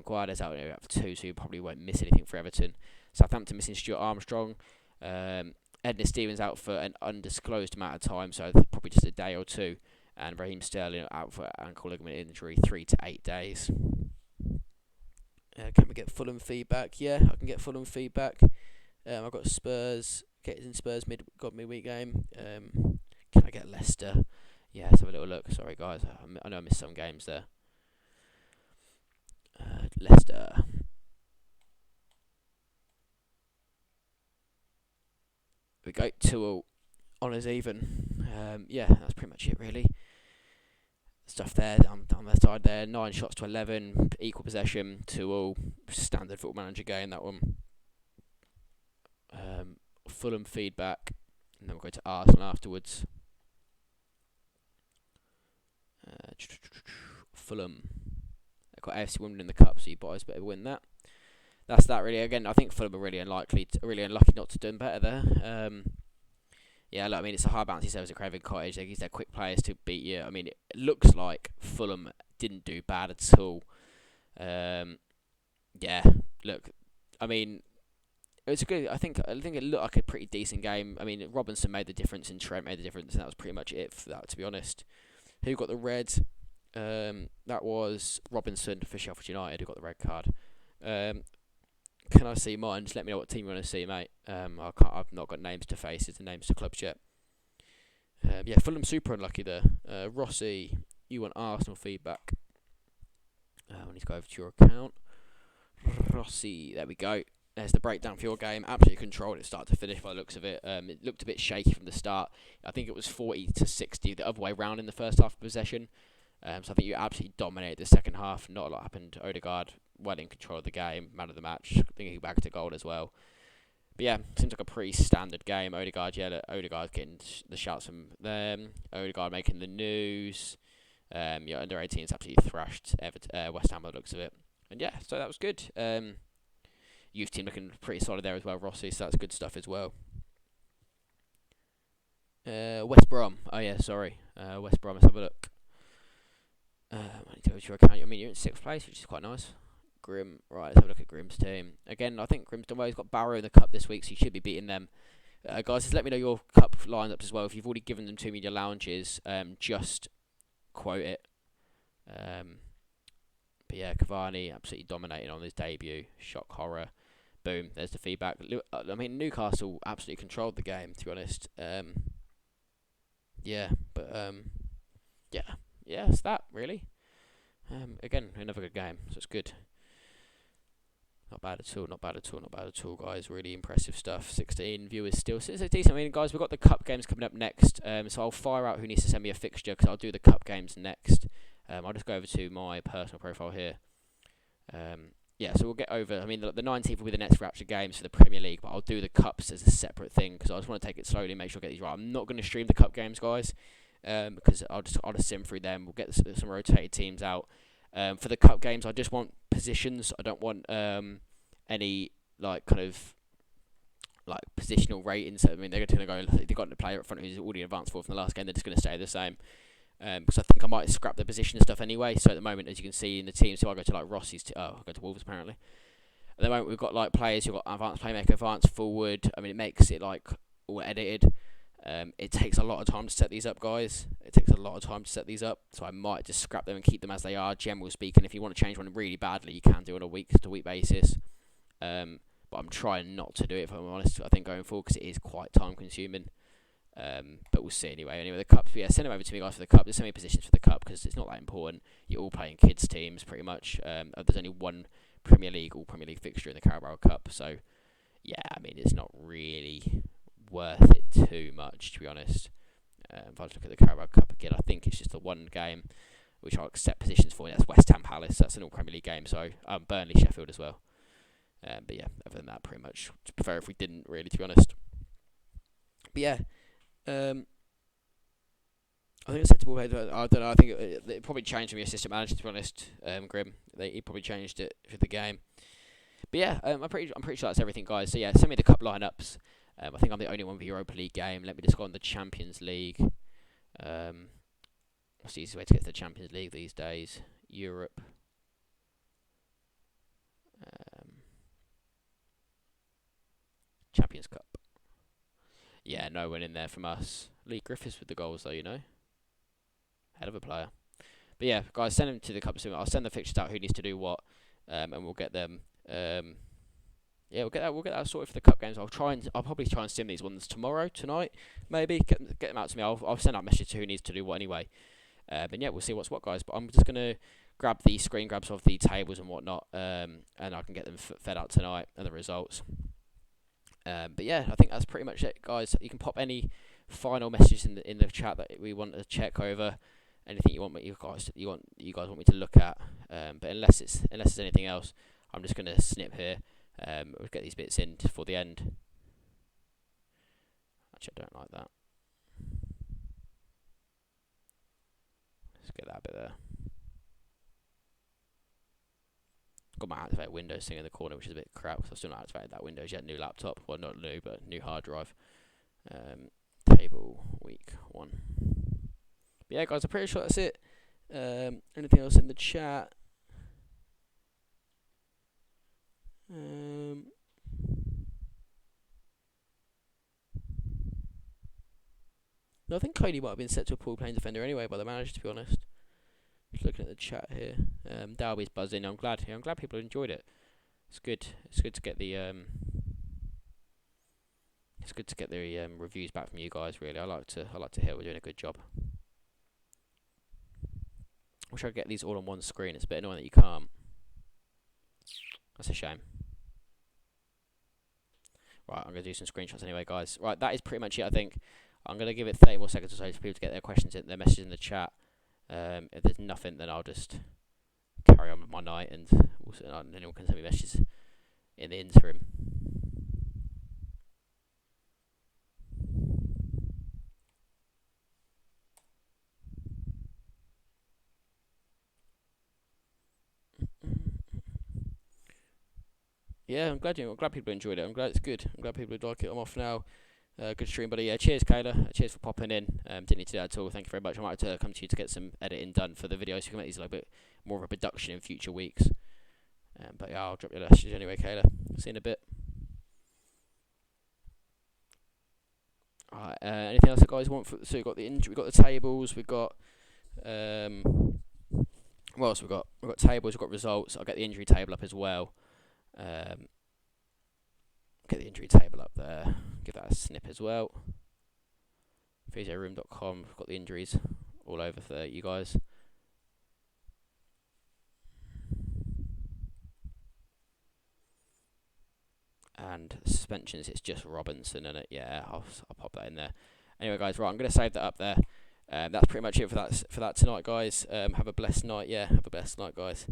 Guarda's out for 2, so he probably won't miss anything for Everton. Southampton missing Stuart Armstrong. Edna Stevens out for an undisclosed amount of time, so probably just a day or 2. And Raheem Sterling out for ankle ligament injury, 3 to 8 days. Can we get Fulham feedback? Yeah, I can get Fulham feedback. I've got Spurs. Getting Spurs midweek game. Can I get Leicester? Yeah, let's have a little look. Sorry, guys. I know I missed some games there. Leicester. We go 2-2. Honours even. Yeah, that's pretty much it, really. Stuff there on the side there. 9 shots to 11. Equal possession. 2-2. Standard Football Manager game, that one. Fulham feedback, and then we'll go to Arsenal afterwards. Fulham. They've got AFC Wimbledon in the cup, so you boys better win that. That's that, really. Again, I think Fulham are really unlucky not to do better there. Yeah, look, I mean, it's a high bouncy service at Craven Cottage. They use their quick players to beat you. I mean, it looks like Fulham didn't do bad at all. Yeah, look, I mean, it was good. I think it looked like a pretty decent game. I mean, Robinson made the difference and Trent made the difference, and that was pretty much it for that, to be honest. Who got the red? That was Robinson for Sheffield United, who got the red card. Can I see mine? Just let me know what team you want to see, mate. I've not got names to faces and names to clubs yet. Yeah, Fulham super unlucky there. Rossi, you want Arsenal feedback? I need to go over to your account. Rossi, there we go. There's the breakdown for your game. Absolutely controlled it start to finish by the looks of it. It looked a bit shaky from the start. I think it was 40 to 60 the other way round in the first half of possession. So I think you absolutely dominated the second half. Not a lot happened. Odegaard well in control of the game, man of the match. I think he bagged a goal as well. But yeah, seems like a pretty standard game. Odegaard, yeah, Odegaard getting the shouts from them. Odegaard making the news. Yeah, under 18s absolutely thrashed West Ham by the looks of it. And yeah, so that was good. Youth team looking pretty solid there as well, Rossi, so that's good stuff as well. West Brom. Oh yeah, sorry. West Brom, let's have a look. I need to go to your account. I mean, you're in 6th place, which is quite nice. Grim. Right, let's have a look at Grim's team. Again, I think Grim's done well. He's got Barrow in the cup this week, so you should be beating them. Guys, just let me know your cup lineups as well. If you've already given them to me in your lounges, just quote it. But yeah, Cavani absolutely dominating on his debut. Shock horror. Boom, there's the feedback. I mean, Newcastle absolutely controlled the game, to be honest. Yeah, but yeah, it's that, really. Again, another good game, so it's good. Not bad at all, not bad at all, not bad at all, guys. Really impressive stuff. 16 viewers still. So it's decent. I mean, guys, we've got the cup games coming up next. So I'll fire out who needs to send me a fixture, because I'll do the cup games next. I'll just go over to my personal profile here. Yeah, so we'll get over. I mean, the 19th will be the next Rapture games for the Premier League, but I'll do the cups as a separate thing, because I just want to take it slowly, make sure I get these right. I'm not going to stream the cup games, guys, because I'll just sim through them. We'll get some rotated teams out. For the cup games, I just want positions. I don't want any kind of positional ratings. I mean, they're going to go. They've got a player up front who's already advanced for from the last game. They're just going to stay the same. Because I think I might scrap the position and stuff anyway. So at the moment, as you can see in the team, so I go to Rossi's. I go to Wolves apparently. At the moment, we've got players who've got advanced playmaker, advanced forward. I mean, it makes it all edited. It takes a lot of time to set these up, guys. It takes a lot of time to set these up. So I might just scrap them and keep them as they are. Generally speaking, if you want to change one really badly, you can do it on a week-to-week basis. But I'm trying not to do it, if I'm honest. I think going forward, because it is quite time-consuming. But we'll see anyway. Anyway, the cup. Yeah, send them over to me, guys, for the cup. There's so many positions for the cup because it's not that important. You're all playing kids teams pretty much. There's only one Premier League fixture in the Carabao Cup. So yeah, I mean, it's not really worth it too much, to be honest. If I look at the Carabao Cup again, I think it's just the one game which I'll accept positions for. And that's West Ham Palace. That's an all Premier League game. So Burnley, Sheffield as well. But yeah, other than that, pretty much. I'd prefer if we didn't really, to be honest. But yeah. I think it's sensible. I don't know. I think it probably changed from your assistant manager, to be honest. Grim. He probably changed it for the game. But yeah, I'm pretty sure that's everything, guys. So yeah, send me the cup lineups. I think I'm the only one for Europa League game. Let me just go on the Champions League. What's the easiest way to get to the Champions League these days? Europe. Champions Cup. Yeah, no one in there from us. Lee Griffiths with the goals, though, you know. Hell of a player. But yeah, guys, send them to the cup soon. I'll send the fixtures out. Who needs to do what, and we'll get them. Yeah, we'll get that sorted for the cup games. I'll probably try and sim these ones tonight, maybe. Get them out to me. I'll send out a message to who needs to do what anyway. And yeah, we'll see what's what, guys. But I'm just gonna grab the screen grabs of the tables and whatnot, and I can get them fed out tonight and the results. But yeah, I think that's pretty much it, guys. You can pop any final messages in the chat that we want to check over. Anything you guys want me to look at. But unless there's anything else, I'm just gonna snip here. We'll get these bits in for the end. Actually, I don't like that. Let's get that bit there. Got my activate Windows thing in the corner, which is a bit crap because I've still not activated that Windows yet. New laptop, well, not new, but new hard drive. Table week 1. But yeah, guys, I'm pretty sure that's it. Anything else in the chat? No, I think Cody might have been set to a pool playing defender anyway by the manager, to be honest. Just looking at the chat here. Dalby's buzzing. I'm glad people enjoyed it. It's good. It's good to get the reviews back from you guys. Really, I like to hear we're doing a good job. Wish I could get these all on one screen. It's a bit annoying that you can't. That's a shame. Right, I'm gonna do some screenshots anyway, guys. Right, that is pretty much it. I think I'm gonna give it 30 more seconds or so for people to get their questions in, their messages in the chat. If there's nothing, then I'll just carry on with my night, and anyone can send me messages in the interim. Yeah, I'm glad people enjoyed it. I'm glad it's good. I'm glad people like it. I'm off now. Good stream, buddy. Yeah, cheers, Kayla. Cheers for popping in. Didn't need to do that at all. Thank you very much. I might have to come to you to get some editing done for the videos. So you can make these a little bit more of a production in future weeks. But yeah, I'll drop you a message anyway, Kayla. See you in a bit. Alright, anything else that guys want? So we've got the injury, we've got the tables, we've got what else we've got? We've got tables, we've got results. I'll get the injury table up as well. Get the injury table up there. Give that a snip as well. PhysioRoom.com. We've got the injuries all over for you guys. And suspensions, it's just Robinson in it. Yeah, I'll pop that in there. Anyway, guys, right, I'm going to save that up there. That's pretty much it for that tonight, guys. Have a blessed night. Yeah, have a blessed night, guys.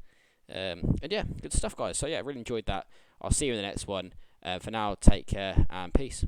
And yeah, good stuff, guys. So yeah, really enjoyed that. I'll see you in the next one. For now, take care and peace.